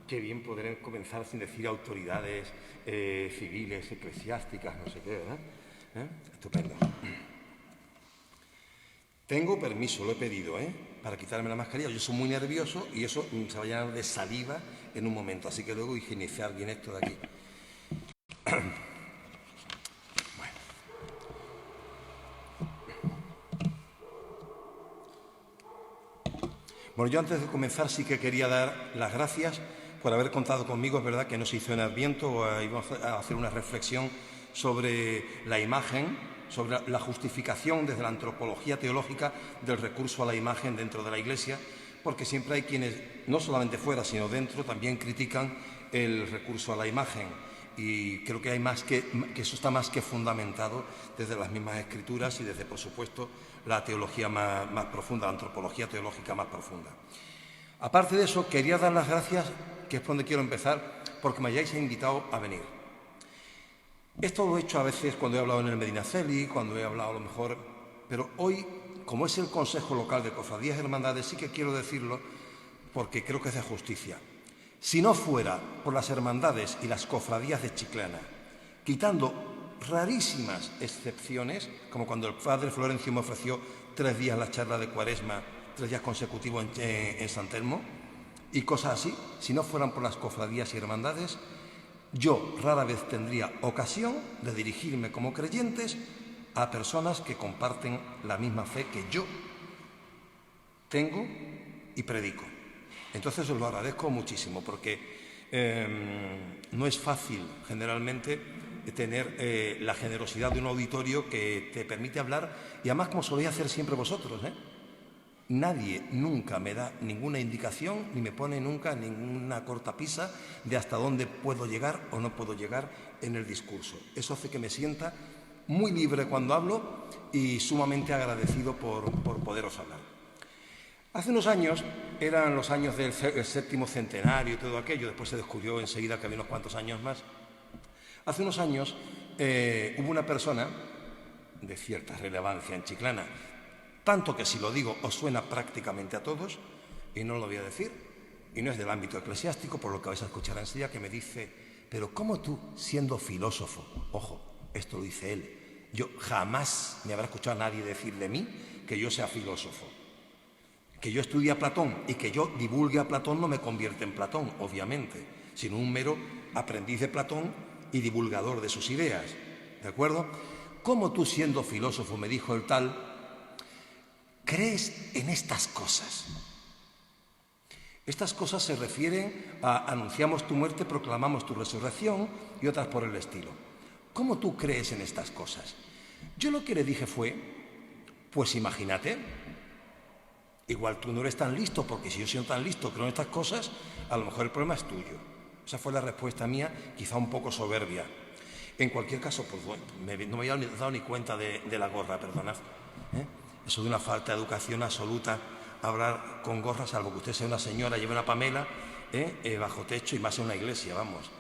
Qué bien poder comenzar sin decir autoridades civiles, eclesiásticas, no sé qué, ¿verdad? Estupendo. Tengo permiso, lo he pedido, para quitarme la mascarilla. Yo soy muy nervioso y eso se va a llenar de saliva en un momento, así que luego higienizar bien esto de aquí. Bueno, yo antes de comenzar sí que quería dar las gracias por haber contado conmigo. Es verdad que no se hizo en Adviento, íbamos a hacer una reflexión sobre la imagen, sobre la justificación desde la antropología teológica del recurso a la imagen dentro de la Iglesia, porque siempre hay quienes, no solamente fuera, sino dentro, también critican el recurso a la imagen. Y creo que hay más que eso está más que fundamentado desde las mismas escrituras y desde, por supuesto, la teología más profunda, la antropología teológica más profunda. Aparte de eso, quería dar las gracias, que es por donde quiero empezar, porque me hayáis invitado a venir. Esto lo he hecho a veces cuando he hablado en el Medinaceli, cuando he hablado a lo mejor, pero hoy, como es el Consejo Local de Cofradías y Hermandades, sí que quiero decirlo porque creo que es de justicia. Si no fuera por las hermandades y las cofradías de Chiclana, quitando rarísimas excepciones, como cuando el padre Florencio me ofreció 3 días la charla de Cuaresma, 3 días consecutivos en San Telmo, y cosas así, si no fueran por las cofradías y hermandades, yo rara vez tendría ocasión de dirigirme como creyentes a personas que comparten la misma fe que yo tengo y predico. Entonces os lo agradezco muchísimo porque no es fácil generalmente tener la generosidad de un auditorio que te permite hablar y además como soléis hacer siempre vosotros, nadie nunca me da ninguna indicación ni me pone nunca ninguna cortapisa de hasta dónde puedo llegar o no puedo llegar en el discurso. Eso hace que me sienta muy libre cuando hablo y sumamente agradecido por poderos hablar. Hace unos años, eran los años del 7º centenario y todo aquello, después se descubrió enseguida que había unos cuantos años más. Hace unos años hubo una persona de cierta relevancia en Chiclana, tanto que si lo digo os suena prácticamente a todos, y no lo voy a decir, y no es del ámbito eclesiástico, por lo que vais a escuchar enseguida, que me dice, pero ¿cómo tú, siendo filósofo, ojo, esto lo dice él, yo jamás me habrá escuchado a nadie decir de mí que yo sea filósofo? Que yo estudie a Platón y que yo divulgue a Platón no me convierte en Platón, obviamente, sino un mero aprendiz de Platón y divulgador de sus ideas, ¿de acuerdo? ¿Cómo tú, siendo filósofo, me dijo el tal, crees en estas cosas? Estas cosas se refieren a anunciamos tu muerte, proclamamos tu resurrección y otras por el estilo. ¿Cómo tú crees en estas cosas? Yo lo que le dije fue, pues imagínate, igual tú no eres tan listo, porque si yo soy tan listo creo en estas cosas, a lo mejor el problema es tuyo. Esa fue la respuesta mía, quizá un poco soberbia. En cualquier caso, pues bueno, no me había dado ni cuenta de la gorra, perdonad. Eso de una falta de educación absoluta, hablar con gorra, salvo que usted sea una señora, lleve una Pamela, bajo techo y más en una iglesia, vamos.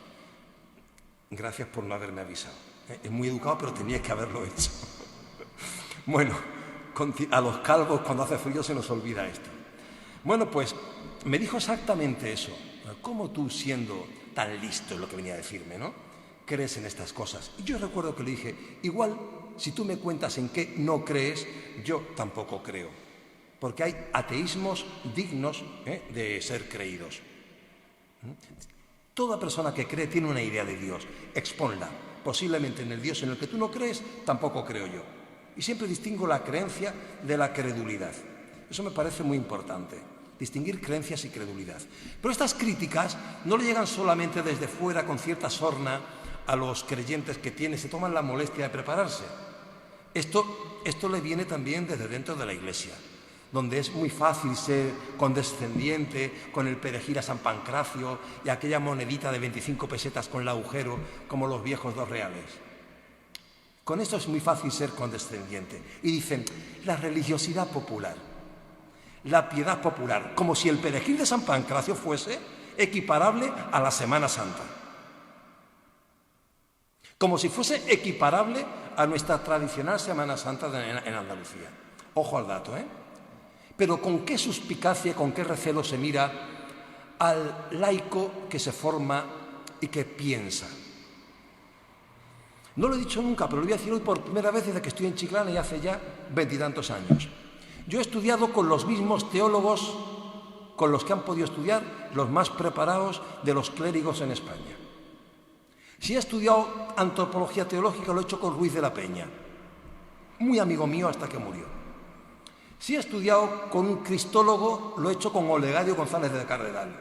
Gracias por no haberme avisado. Es muy educado, pero tenías que haberlo hecho. Bueno, a los calvos cuando hace frío se nos olvida esto. Bueno, pues me dijo exactamente eso. ¿Cómo tú, siendo tan listo, es lo que venía a decirme, ¿no?, crees en estas cosas? Y yo recuerdo que le dije, igual, si tú me cuentas en qué no crees, yo tampoco creo. Porque hay ateísmos dignos de ser creídos. Toda persona que cree tiene una idea de Dios. Exponla. Posiblemente en el Dios en el que tú no crees, tampoco creo yo. Y siempre distingo la creencia de la credulidad. Eso me parece muy importante, distinguir creencias y credulidad. Pero estas críticas no le llegan solamente desde fuera con cierta sorna a los creyentes que se toman la molestia de prepararse. Esto le viene también desde dentro de la Iglesia, donde es muy fácil ser condescendiente con el perejil a San Pancracio y aquella monedita de 25 pesetas con el agujero, como los viejos 2 reales. Con esto es muy fácil ser condescendiente. Y dicen, la religiosidad popular, la piedad popular, como si el perejil de San Pancracio fuese equiparable a la Semana Santa. Como si fuese equiparable a nuestra tradicional Semana Santa en Andalucía. Ojo al dato, Pero con qué suspicacia, con qué recelo se mira al laico que se forma y que piensa. No lo he dicho nunca, pero lo voy a decir hoy por primera vez desde que estoy en Chiclana y hace ya 20 y tantos años. Yo he estudiado con los mismos teólogos con los que han podido estudiar los más preparados de los clérigos en España. Si he estudiado antropología teológica, lo he hecho con Ruiz de la Peña, muy amigo mío hasta que murió. Si he estudiado con un cristólogo, lo he hecho con Olegario González de Carreral.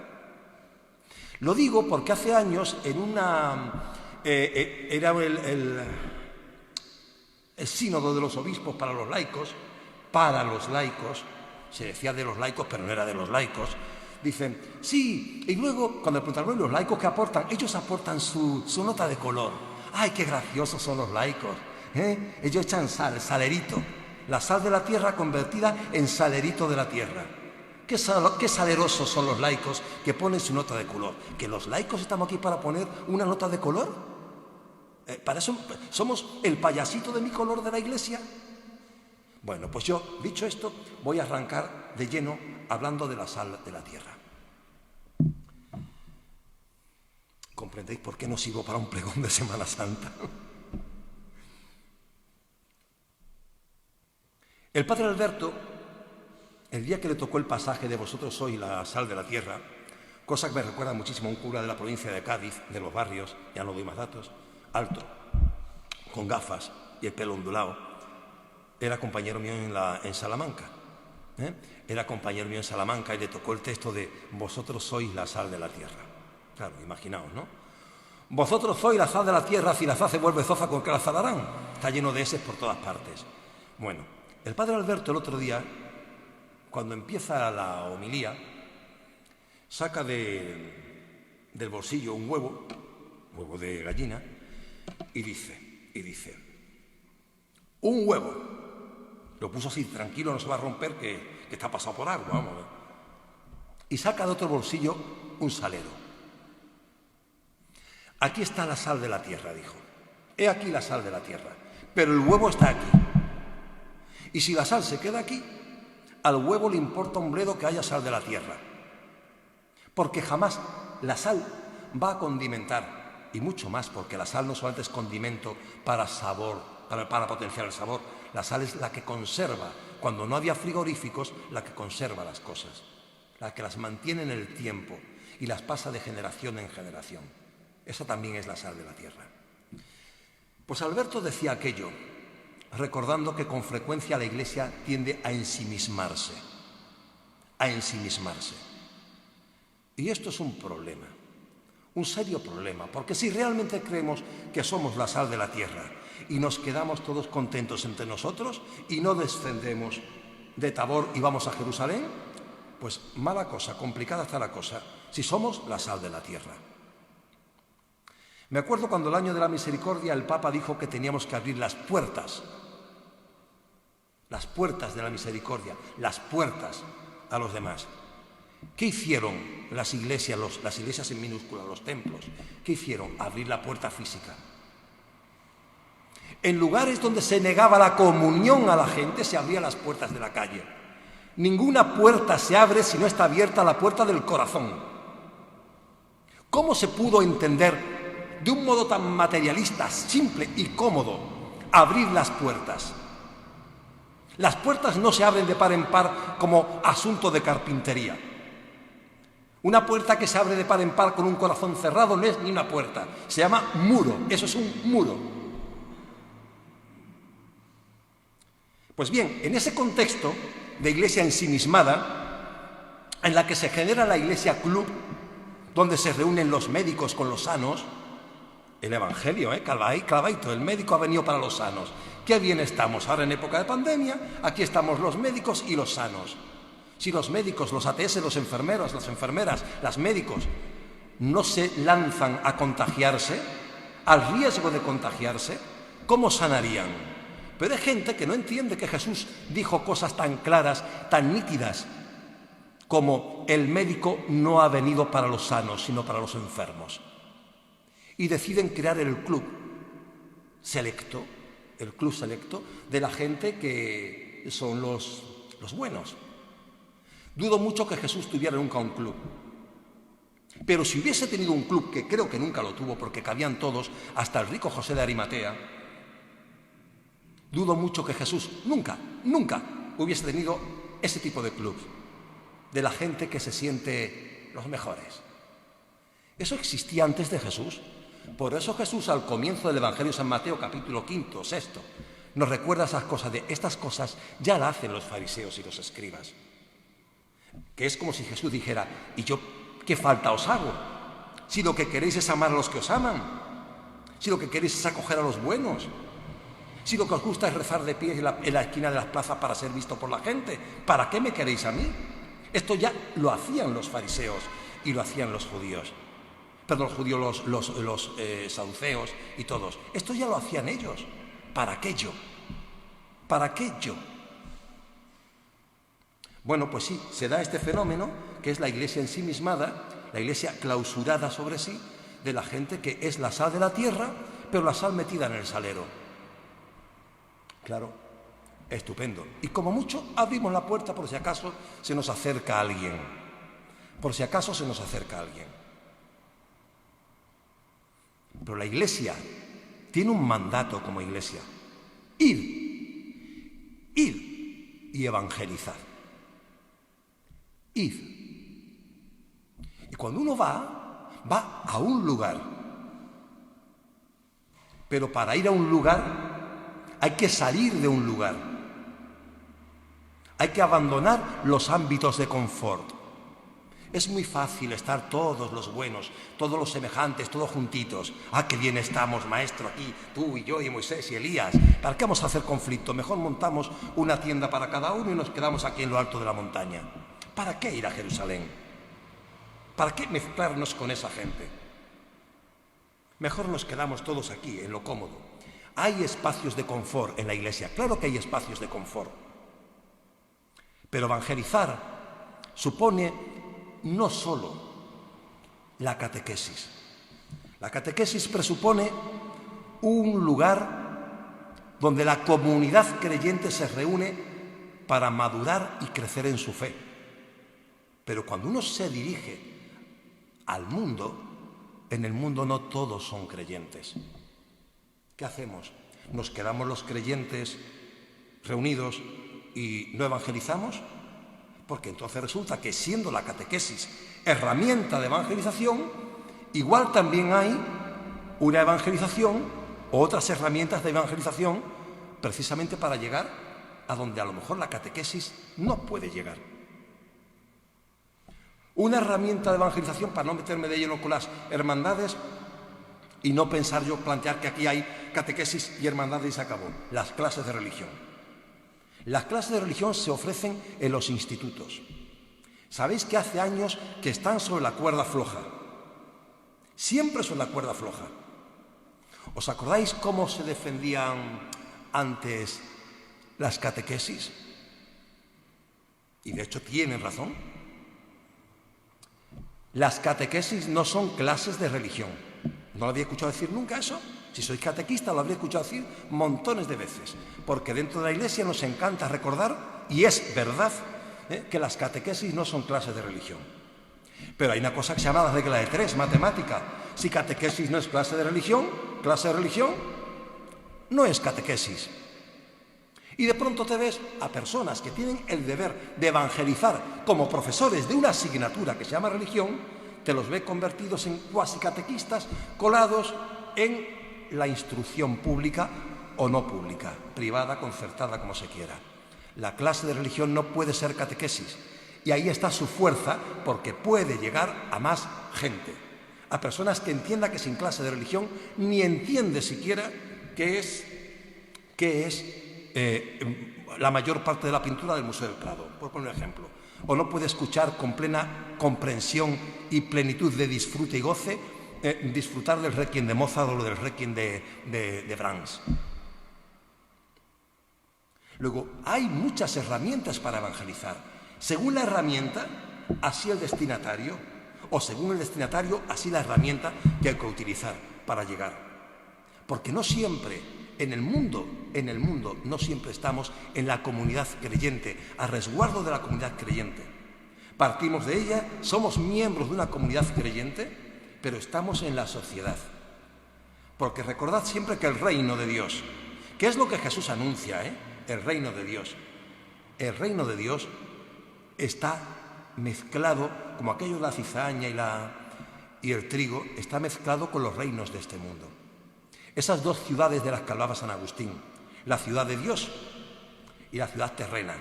Lo digo porque hace años en una... era el sínodo de los obispos para los laicos, se decía de los laicos, pero no era de los laicos. Dicen, sí, y luego, cuando le preguntaron los laicos qué aportan, ellos aportan su nota de color. ¡Ay, qué graciosos son los laicos! Ellos echan sal, salerito, la sal de la tierra convertida en salerito de la tierra. Qué salerosos son los laicos que ponen su nota de color. ¿Que los laicos estamos aquí para poner una nota de color? ¿Para eso somos el payasito de mi color de la Iglesia? Bueno, pues yo, dicho esto, voy a arrancar de lleno hablando de la sal de la tierra. ¿Comprendéis por qué no sirvo para un pregón de Semana Santa? El padre Alberto, el día que le tocó el pasaje de vosotros sois la sal de la tierra, cosa que me recuerda muchísimo a un cura de la provincia de Cádiz, de los barrios, ya no doy más datos, alto, con gafas y el pelo ondulado, era compañero mío en Salamanca. Era compañero mío en Salamanca y le tocó el texto de vosotros sois la sal de la tierra. Claro, imaginaos, ¿no? Vosotros sois la sal de la tierra, si la sal se vuelve zoza, ¿con qué la salarán? Está lleno de eses por todas partes. Bueno, el padre Alberto el otro día, cuando empieza la homilía, saca del bolsillo un huevo de gallina, y dice, un huevo. Lo puso así, tranquilo, no se va a romper, que está pasado por agua, vamos a ver. Y saca de otro bolsillo un salero. Aquí está la sal de la tierra, dijo. He aquí la sal de la tierra, pero el huevo está aquí. Y si la sal se queda aquí, al huevo le importa un bledo que haya sal de la tierra. Porque jamás la sal va a condimentar, y mucho más, porque la sal no solamente es condimento para sabor, para potenciar el sabor. La sal es la que conserva, cuando no había frigoríficos, la que conserva las cosas, la que las mantiene en el tiempo y las pasa de generación en generación. Esa también es la sal de la tierra. Pues Alberto decía aquello, recordando que con frecuencia la Iglesia tiende a ensimismarse. Y esto es un problema, un serio problema, porque si realmente creemos que somos la sal de la tierra y nos quedamos todos contentos entre nosotros y no descendemos de Tabor y vamos a Jerusalén, pues mala cosa, complicada está la cosa, si somos la sal de la tierra. Me acuerdo cuando el año de la misericordia el Papa dijo que teníamos que abrir las puertas de la misericordia, las puertas a los demás. ¿Qué hicieron las iglesias en minúscula, los templos? ¿Qué hicieron? Abrir la puerta física. En lugares donde se negaba la comunión a la gente, se abrían las puertas de la calle. Ninguna puerta se abre si no está abierta la puerta del corazón. ¿Cómo se pudo entender de un modo tan materialista, simple y cómodo abrir las puertas? Las puertas no se abren de par en par como asunto de carpintería. Una puerta que se abre de par en par con un corazón cerrado no es ni una puerta, se llama muro, eso es un muro. Pues bien, en ese contexto de iglesia ensimismada, en la que se genera la iglesia club, donde se reúnen los médicos con los sanos, el evangelio, clavadito, el médico ha venido para los sanos. Qué bien estamos ahora en época de pandemia, aquí estamos los médicos y los sanos. Si los médicos, los ATS, los enfermeros, las enfermeras, los médicos no se lanzan a contagiarse, al riesgo de contagiarse, ¿cómo sanarían? Pero hay gente que no entiende que Jesús dijo cosas tan claras, tan nítidas, como el médico no ha venido para los sanos, sino para los enfermos. Y deciden crear el club selecto de la gente que son los buenos. Dudo mucho que Jesús tuviera nunca un club. Pero si hubiese tenido un club, que creo que nunca lo tuvo porque cabían todos, hasta el rico José de Arimatea, dudo mucho que Jesús nunca hubiese tenido ese tipo de club, de la gente que se siente los mejores. Eso existía antes de Jesús. Por eso Jesús, al comienzo del Evangelio de San Mateo, capítulo 5, 6, nos recuerda esas cosas estas cosas ya las hacen los fariseos y los escribas. Que es como si Jesús dijera, ¿y yo qué falta os hago? Si lo que queréis es amar a los que os aman, si lo que queréis es acoger a los buenos, si lo que os gusta es rezar de pie en la esquina de las plazas para ser visto por la gente, ¿para qué me queréis a mí? Esto ya lo hacían los fariseos y lo hacían los judíos. Perdón, los judíos, los saduceos y todos. Esto ya lo hacían ellos. ¿Para qué yo? ¿Para qué yo? Bueno, pues sí, se da este fenómeno que es la iglesia ensimismada, la iglesia clausurada sobre sí, de la gente que es la sal de la tierra, pero la sal metida en el salero. Claro, estupendo. Y como mucho abrimos la puerta por si acaso se nos acerca alguien. Por si acaso se nos acerca alguien. Pero la iglesia tiene un mandato como iglesia. Id y evangelizad. Id. Y cuando uno va a un lugar. Pero para ir a un lugar hay que salir de un lugar. Hay que abandonar los ámbitos de confort. Es muy fácil estar todos los buenos, todos los semejantes, todos juntitos. ¡Ah, qué bien estamos, maestro, aquí, tú y yo y Moisés y Elías! ¿Para qué vamos a hacer conflicto? Mejor montamos una tienda para cada uno y nos quedamos aquí en lo alto de la montaña. ¿Para qué ir a Jerusalén? ¿Para qué mezclarnos con esa gente? Mejor nos quedamos todos aquí, en lo cómodo. Hay espacios de confort en la iglesia, claro que hay espacios de confort. Pero evangelizar supone no solo la catequesis. La catequesis presupone un lugar donde la comunidad creyente se reúne para madurar y crecer en su fe. Pero cuando uno se dirige al mundo, en el mundo no todos son creyentes. ¿Qué hacemos? ¿Nos quedamos los creyentes reunidos y no evangelizamos? Porque entonces resulta que siendo la catequesis herramienta de evangelización, igual también hay una evangelización o otras herramientas de evangelización precisamente para llegar a donde a lo mejor la catequesis no puede llegar. Una herramienta de evangelización, para no meterme de lleno con las hermandades y no pensar yo, plantear que aquí hay catequesis y hermandades y se acabó, las clases de religión. Las clases de religión se ofrecen en los institutos. Sabéis que hace años que están sobre la cuerda floja. Siempre sobre la cuerda floja. ¿Os acordáis cómo se defendían antes las catequesis? Y de hecho tienen razón. Las catequesis no son clases de religión. ¿No lo había escuchado decir nunca eso? Si sois catequista lo habría escuchado decir montones de veces, porque dentro de la Iglesia nos encanta recordar, y es verdad, que las catequesis no son clases de religión. Pero hay una cosa que se llama la regla de 3, matemática. Si catequesis no es clase de religión no es catequesis. Y de pronto te ves a personas que tienen el deber de evangelizar como profesores de una asignatura que se llama religión, te los ve convertidos en cuasi catequistas colados en la instrucción pública o no pública, privada, concertada, como se quiera. La clase de religión no puede ser catequesis y ahí está su fuerza porque puede llegar a más gente, a personas que entiendan que sin clase de religión ni entiende siquiera qué es la mayor parte de la pintura del Museo del Prado, por poner un ejemplo. O no puede escuchar con plena comprensión y plenitud de disfrute y goce disfrutar del Requiem de Mozart o del Requiem de Brahms. Luego, hay muchas herramientas para evangelizar. Según la herramienta, así el destinatario, o según el destinatario, así la herramienta que hay que utilizar para llegar. Porque no siempre, en el mundo, no siempre estamos en la comunidad creyente, a resguardo de la comunidad creyente. Partimos de ella, somos miembros de una comunidad creyente, pero estamos en la sociedad. Porque recordad siempre que el reino de Dios, que es lo que Jesús anuncia, el reino de Dios. El reino de Dios está mezclado, como aquello de la cizaña y el trigo, está mezclado con los reinos de este mundo. Esas dos ciudades de las que hablaba San Agustín, la ciudad de Dios y la ciudad terrena,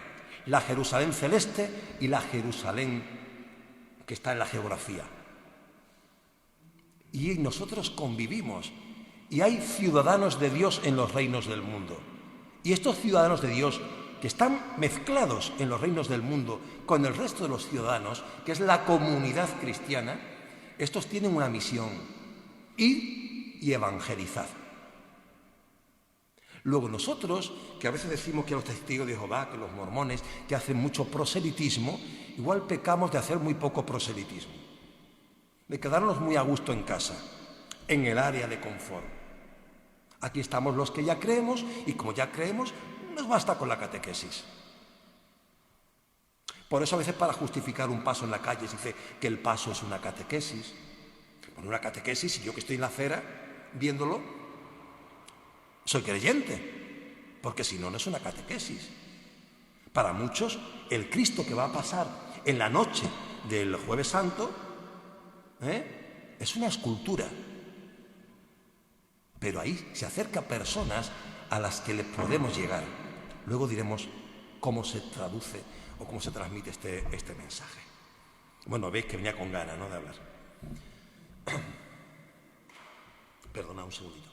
la Jerusalén celeste y la Jerusalén que está en la geografía. Y nosotros convivimos, y hay ciudadanos de Dios en los reinos del mundo. Y estos ciudadanos de Dios que están mezclados en los reinos del mundo con el resto de los ciudadanos, que es la comunidad cristiana, estos tienen una misión: ir y evangelizar. Luego nosotros, que a veces decimos que los testigos de Jehová, que los mormones, que hacen mucho proselitismo, igual pecamos de hacer muy poco proselitismo, de quedarnos muy a gusto en casa, en el área de confort. Aquí estamos los que ya creemos, y como ya creemos, nos basta con la catequesis. Por eso a veces, para justificar un paso en la calle, se dice que el paso es una catequesis. Bueno, una catequesis, y yo que estoy en la acera viéndolo, soy creyente, porque si no, no es una catequesis. Para muchos, el Cristo que va a pasar en la noche del Jueves Santo es una escultura. Pero ahí se acerca personas a las que le podemos llegar. Luego diremos cómo se traduce o cómo se transmite este mensaje. Bueno, veis que venía con ganas, ¿no?, de hablar. Perdona un segundito.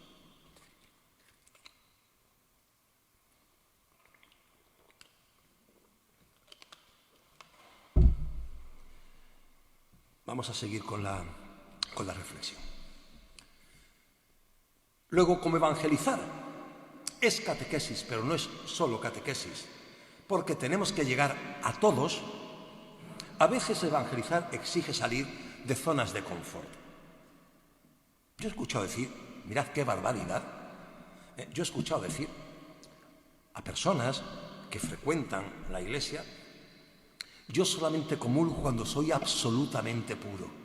Vamos a seguir con la reflexión. Luego, como evangelizar es catequesis, pero no es solo catequesis, porque tenemos que llegar a todos. A veces evangelizar exige salir de zonas de confort. Yo he escuchado decir, mirad qué barbaridad, yo he escuchado decir a personas que frecuentan la iglesia: yo solamente comulgo cuando soy absolutamente puro.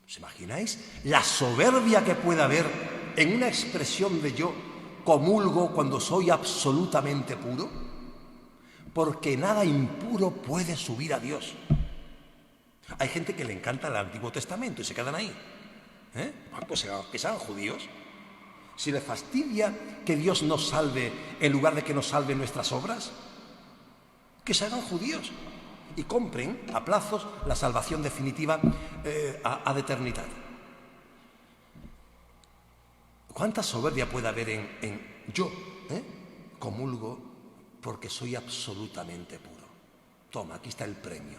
¿Os imagináis la soberbia que puede haber en una expresión de yo comulgo cuando soy absolutamente puro? Porque nada impuro puede subir a Dios. Hay gente que le encanta el Antiguo Testamento y se quedan ahí. Pues que sean judíos. Si les fastidia que Dios nos salve en lugar de que nos salve nuestras obras, que se hagan judíos y compren a plazos la salvación definitiva ad eternidad. ¿Cuánta soberbia puede haber en yo? Comulgo porque soy absolutamente puro. Toma, aquí está el premio.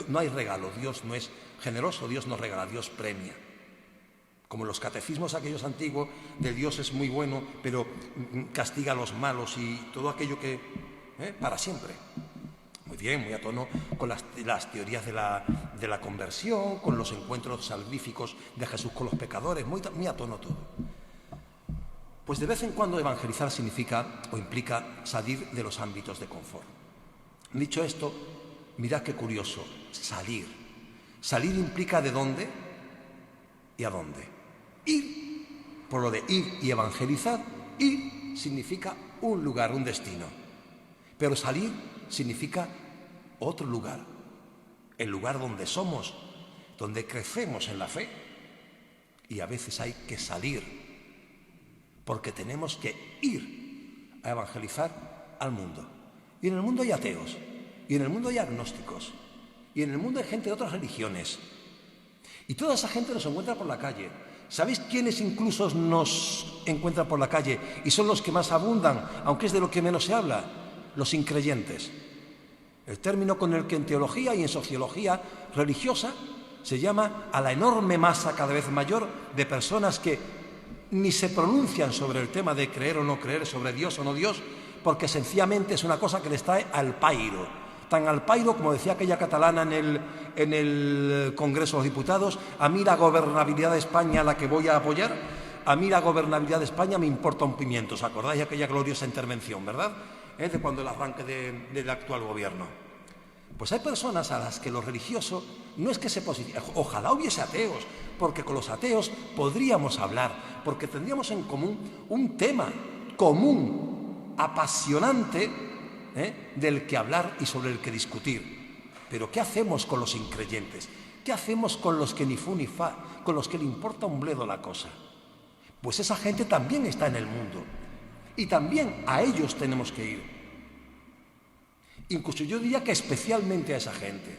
No hay regalo, Dios no es generoso, Dios no regala, Dios premia. Como los catecismos aquellos antiguos de Dios es muy bueno, pero castiga a los malos y todo aquello que... para siempre. Muy bien, muy a tono con las teorías de la conversión, con los encuentros salvíficos de Jesús con los pecadores, muy a tono todo. Pues de vez en cuando evangelizar significa o implica salir de los ámbitos de confort. Dicho esto, mirad qué curioso, salir. Salir implica de dónde y a dónde. Ir, por lo de ir y evangelizar, ir significa un lugar, un destino. Pero salir significa otro lugar, el lugar donde somos, donde crecemos en la fe. Y a veces hay que salir, porque tenemos que ir a evangelizar al mundo. Y en el mundo hay ateos, y en el mundo hay agnósticos, y en el mundo hay gente de otras religiones. Y toda esa gente nos encuentra por la calle. ¿Sabéis quiénes incluso nos encuentran por la calle y son los que más abundan, aunque es de lo que menos se habla? Los increyentes. El término con el que en teología y en sociología religiosa se llama a la enorme masa cada vez mayor de personas que ni se pronuncian sobre el tema de creer o no creer, sobre Dios o no Dios, porque sencillamente es una cosa que les trae al pairo. Tan al pairo, como decía aquella catalana en el Congreso de los Diputados: a mí la gobernabilidad de España, la que voy a apoyar, a mí la gobernabilidad de España me importa un pimiento. ¿Os acordáis de aquella gloriosa intervención, verdad? De cuando el arranque del actual gobierno. Pues hay personas a las que lo religioso no es que se posicione. Ojalá hubiese ateos, porque con los ateos podríamos hablar, porque tendríamos en común un tema común, apasionante, del que hablar y sobre el que discutir. Pero ¿qué hacemos con los increyentes? ¿Qué hacemos con los que ni fu ni fa, con los que le importa un bledo la cosa? Pues esa gente también está en el mundo y también a ellos tenemos que ir. Incluso yo diría que especialmente a esa gente.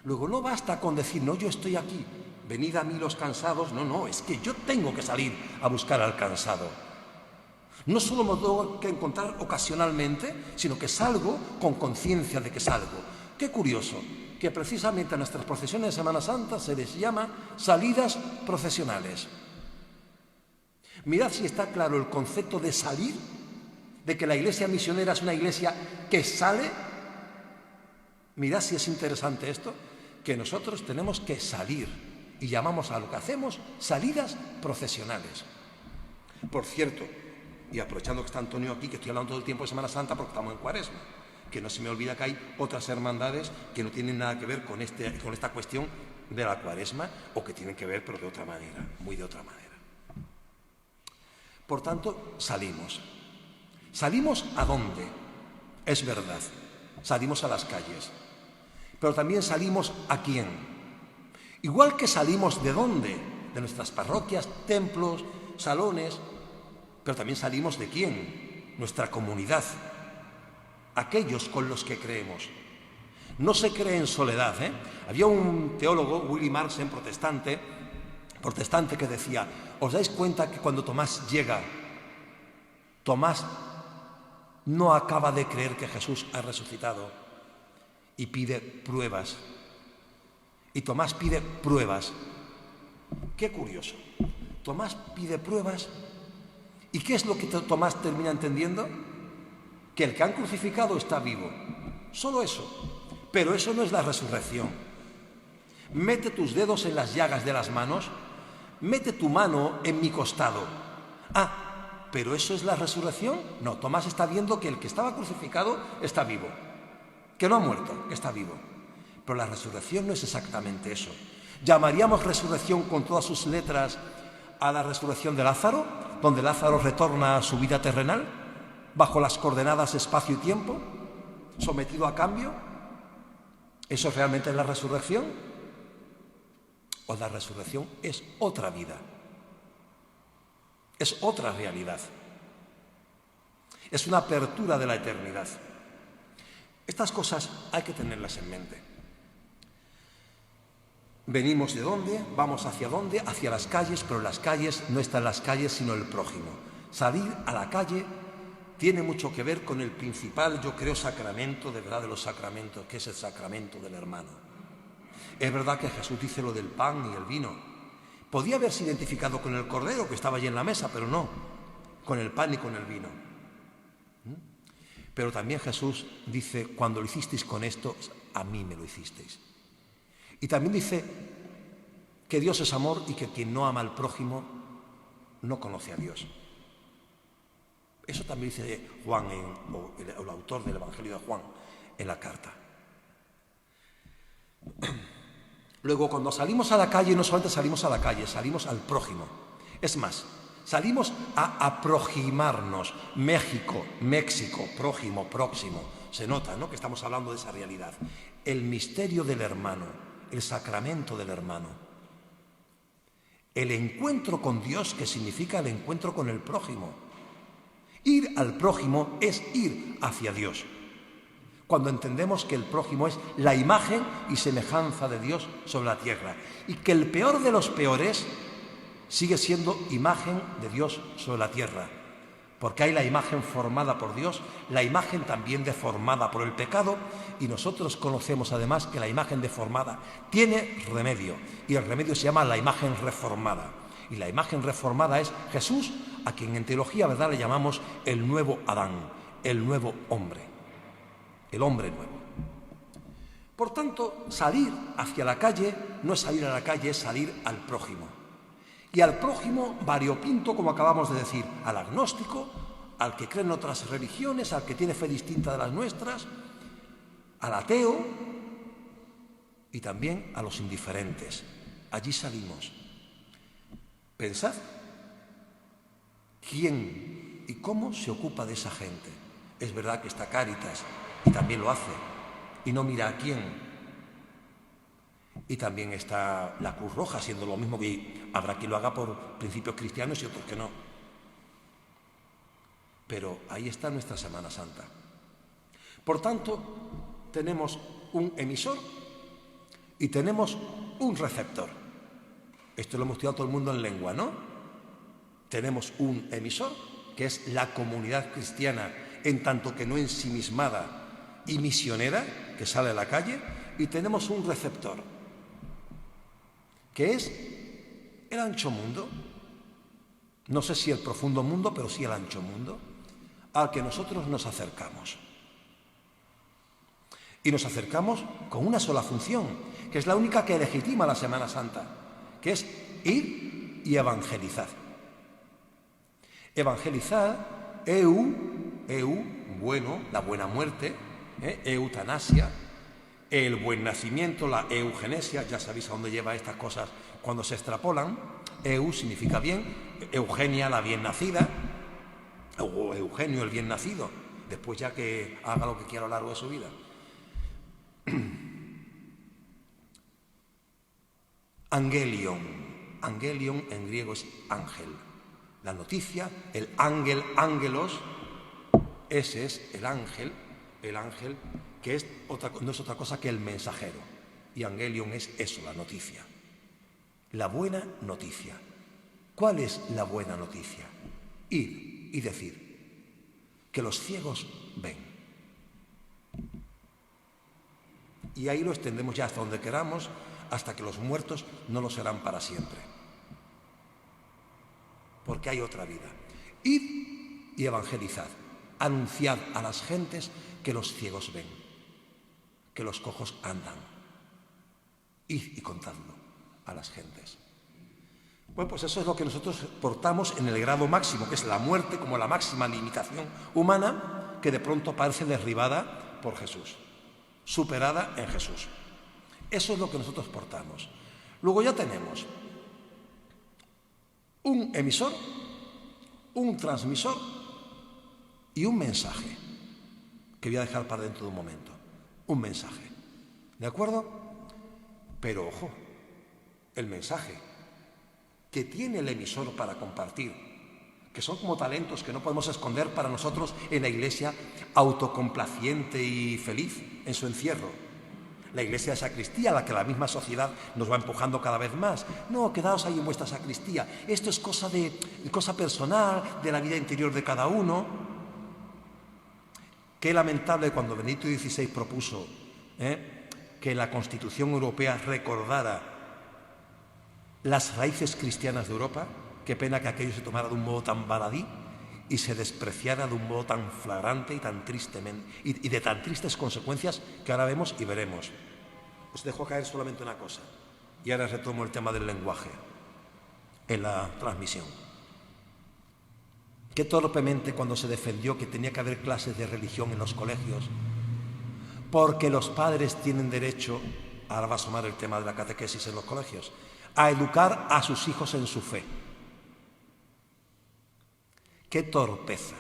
Luego no basta con decir, no, yo estoy aquí, venid a mí los cansados. No, es que yo tengo que salir a buscar al cansado. No solo me tengo que encontrar ocasionalmente, sino que salgo con conciencia de que salgo. Qué curioso que precisamente a nuestras procesiones de Semana Santa se les llama salidas procesionales. Mirad si está claro el concepto de salir, de que la iglesia misionera es una iglesia que sale. Mirad si es interesante esto, que nosotros tenemos que salir y llamamos a lo que hacemos salidas procesionales. Por cierto, y aprovechando que está Antonio aquí, que estoy hablando todo el tiempo de Semana Santa porque estamos en Cuaresma, que no se me olvida que hay otras hermandades que no tienen nada que ver con esta cuestión de la Cuaresma, o que tienen que ver pero de otra manera, muy de otra manera. Por tanto, salimos. ¿Salimos a dónde? Es verdad, salimos a las calles, pero también salimos ¿a quién? Igual que salimos ¿de dónde? De nuestras parroquias, templos, salones, pero también salimos ¿de quién? Nuestra comunidad, aquellos con los que creemos. No se cree en soledad, Había un teólogo, Willy Marsen, protestante, que decía, ¿os dais cuenta que cuando Tomás llega, Tomás no acaba de creer que Jesús ha resucitado y pide pruebas? Y Tomás pide pruebas. Qué curioso. Tomás pide pruebas. ¿Y qué es lo que Tomás termina entendiendo? Que el que han crucificado está vivo. Solo eso. Pero eso no es la resurrección. Mete tus dedos en las llagas de las manos. Mete tu mano en mi costado. ¿Pero eso es la resurrección? No, Tomás está viendo que el que estaba crucificado está vivo, que no ha muerto, que está vivo. Pero la resurrección no es exactamente eso. ¿Llamaríamos resurrección con todas sus letras a la resurrección de Lázaro, donde Lázaro retorna a su vida terrenal, bajo las coordenadas espacio y tiempo, sometido a cambio? ¿Eso realmente es la resurrección? ¿O la resurrección es otra vida? Es otra realidad. Es una apertura de la eternidad. Estas cosas hay que tenerlas en mente. Venimos ¿de dónde? Vamos ¿hacia dónde? Hacia las calles, pero las calles no están las calles, sino el prójimo. Salir a la calle tiene mucho que ver con el principal, yo creo, sacramento de verdad de los sacramentos, que es el sacramento del hermano. Es verdad que Jesús dice lo del pan y el vino. Podía haberse identificado con el cordero que estaba allí en la mesa, pero no, con el pan y con el vino. Pero también Jesús dice, cuando lo hicisteis con esto, a mí me lo hicisteis. Y también dice que Dios es amor y que quien no ama al prójimo no conoce a Dios. Eso también dice Juan, el autor del Evangelio de Juan, en la carta. Luego, cuando salimos a la calle, no solamente salimos a la calle, salimos al prójimo. Es más, salimos a aproximarnos. México, prójimo, próximo. Se nota, ¿no?, que estamos hablando de esa realidad. El misterio del hermano, el sacramento del hermano. El encuentro con Dios, que significa el encuentro con el prójimo. Ir al prójimo es ir hacia Dios. Cuando entendemos que el prójimo es la imagen y semejanza de Dios sobre la tierra, y que el peor de los peores sigue siendo imagen de Dios sobre la tierra, porque hay la imagen formada por Dios, la imagen también deformada por el pecado, y nosotros conocemos además que la imagen deformada tiene remedio, y el remedio se llama la imagen reformada, y la imagen reformada es Jesús, a quien en teología, ¿verdad?, le llamamos el nuevo Adán, el nuevo hombre. El hombre nuevo. Por tanto, salir hacia la calle no es salir a la calle, es salir al prójimo. Y al prójimo variopinto, como acabamos de decir, al agnóstico, al que cree en otras religiones, al que tiene fe distinta de las nuestras, al ateo y también a los indiferentes. Allí salimos. Pensad quién y cómo se ocupa de esa gente. Es verdad que está Cáritas y también lo hace y no mira a quién. Y también está la Cruz Roja haciendo lo mismo, que habrá quien lo haga por principios cristianos y otros que no. Pero ahí está nuestra Semana Santa. Por tanto, tenemos un emisor y tenemos un receptor. Esto lo hemos estudiado todo el mundo en lengua, ¿no? Tenemos un emisor, que es la comunidad cristiana, en tanto que no ensimismada y misionera, que sale a la calle, y tenemos un receptor, que es el ancho mundo. No sé si el profundo mundo, pero sí el ancho mundo, al que nosotros nos acercamos. Y nos acercamos con una sola función, que es la única que legitima la Semana Santa, que es ir y evangelizar. Evangelizar, bueno, la buena muerte, eutanasia, el buen nacimiento, la eugenesia, ya sabéis a dónde lleva estas cosas cuando se extrapolan. Significa bien, Eugenia la bien nacida, o Eugenio el bien nacido, después ya que haga lo que quiera a lo largo de su vida. Angelion en griego es ángel. La noticia, el ángel, ángelos, ese es el ángel que no es otra cosa que el mensajero. Y angelion es eso, la noticia. La buena noticia. ¿Cuál es la buena noticia? Ir y decir que los ciegos ven. Y ahí lo extendemos ya hasta donde queramos, hasta que los muertos no lo serán para siempre. Porque hay otra vida. Id y evangelizad. Anunciad a las gentes que los ciegos ven, que los cojos andan. Id y contadlo a las gentes. Bueno, pues eso es lo que nosotros portamos en el grado máximo, que es la muerte como la máxima limitación humana, que de pronto parece derribada por Jesús, superada en Jesús. Eso es lo que nosotros portamos. Luego ya tenemos un emisor, un transmisor y un mensaje, que voy a dejar para dentro de un momento. Un mensaje. ¿De acuerdo? Pero ojo, el mensaje que tiene el emisor para compartir, que son como talentos que no podemos esconder para nosotros en la iglesia autocomplaciente y feliz en su encierro. La iglesia de sacristía, a la que la misma sociedad nos va empujando cada vez más. No, quedaos ahí en vuestra sacristía. Esto es cosa personal, de la vida interior de cada uno. Qué lamentable cuando Benedicto XVI propuso que la Constitución Europea recordara las raíces cristianas de Europa. Qué pena que aquello se tomara de un modo tan baladí y se despreciara de un modo tan flagrante y tan tristemente, y de tan tristes consecuencias que ahora vemos y veremos. Os dejo caer solamente una cosa, y ahora retomo el tema del lenguaje en la transmisión. Qué torpemente cuando se defendió que tenía que haber clases de religión en los colegios, porque los padres tienen derecho, ahora va a asomar el tema de la catequesis en los colegios, a educar a sus hijos en su fe. ¡Qué torpeza!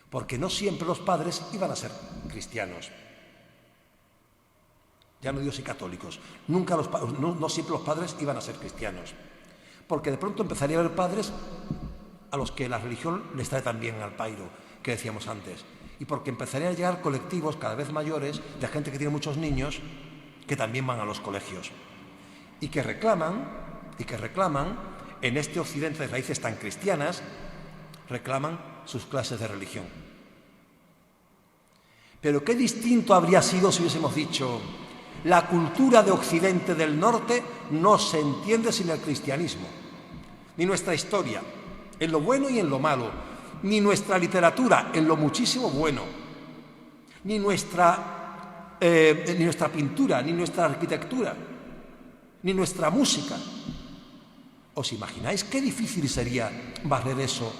Porque no siempre los padres iban a ser cristianos. Ya no digo si católicos. No siempre los padres iban a ser cristianos. Porque de pronto empezaría a haber padres a los que la religión les trae también al pairo, que decíamos antes. Y porque empezarían a llegar colectivos cada vez mayores de gente que tiene muchos niños que también van a los colegios. Y que reclaman, en este occidente de raíces tan cristianas, reclaman sus clases de religión. Pero qué distinto habría sido si hubiésemos dicho: la cultura de Occidente del Norte no se entiende sin el cristianismo, ni nuestra historia, en lo bueno y en lo malo, ni nuestra literatura, en lo muchísimo bueno, ni nuestra pintura, ni nuestra arquitectura, ni nuestra música. ¿Os imagináis qué difícil sería barrer eso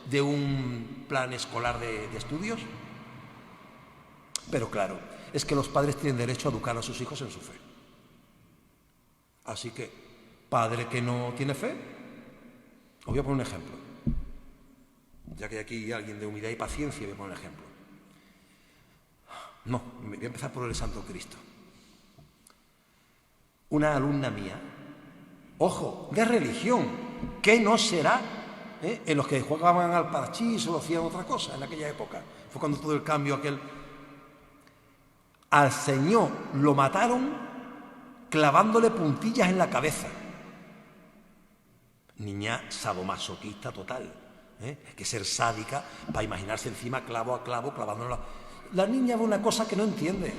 de un plan escolar de estudios? Pero claro, es que los padres tienen derecho a educar a sus hijos en su fe. Así que, padre que no tiene fe, os voy a poner un ejemplo. Ya que hay aquí alguien de humildad y paciencia, voy a poner un ejemplo. No, voy a empezar por el Santo Cristo. Una alumna mía, ojo, de religión, ¿qué no será? En los que jugaban al parchís o hacían otra cosa en aquella época. Fue cuando todo el cambio aquel. Al Señor lo mataron clavándole puntillas en la cabeza. Niña sadomasoquista total. Hay que ser sádica para imaginarse encima clavo a clavo clavándole. La niña ve una cosa que no entiende.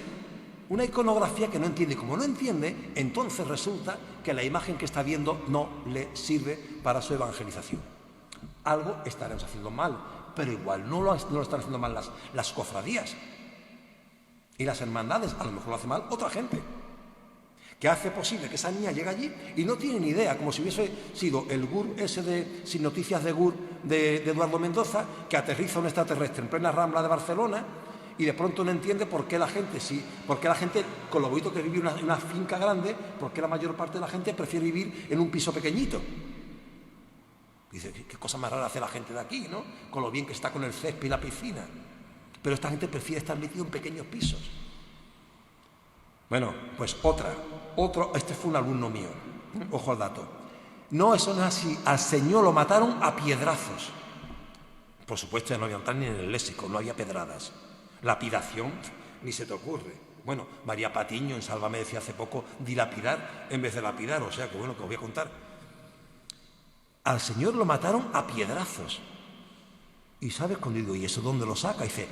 Una iconografía que no entiende. Y como no entiende, entonces resulta que la imagen que está viendo no le sirve para su evangelización. Algo estaremos haciendo mal, pero igual no lo están haciendo mal las cofradías y las hermandades. A lo mejor lo hace mal otra gente, que hace posible que esa niña llegue allí y no tiene ni idea, como si hubiese sido el GUR ese de Sin Noticias de GUR de Eduardo Mendoza, que aterriza un extraterrestre en plena Rambla de Barcelona y de pronto no entiende por qué la gente, con lo bonito que vive en una finca grande, por qué la mayor parte de la gente prefiere vivir en un piso pequeñito. Dice, qué cosa más rara hace la gente de aquí, ¿no? Con lo bien que está con el césped y la piscina. Pero esta gente prefiere estar metido en pequeños pisos. Bueno, pues este fue un alumno mío. Ojo al dato. No, eso no es así. Al Señor lo mataron a piedrazos. Por supuesto, ya no había tal ni en el léxico, no había pedradas. Lapidación, ni se te ocurre. Bueno, María Patiño en Sálvame decía hace poco dilapidar en vez de lapidar, o sea que bueno, que os voy a contar. Al Señor lo mataron a piedrazos. ¿Y sabes cuando digo, y eso dónde lo saca? Y dice,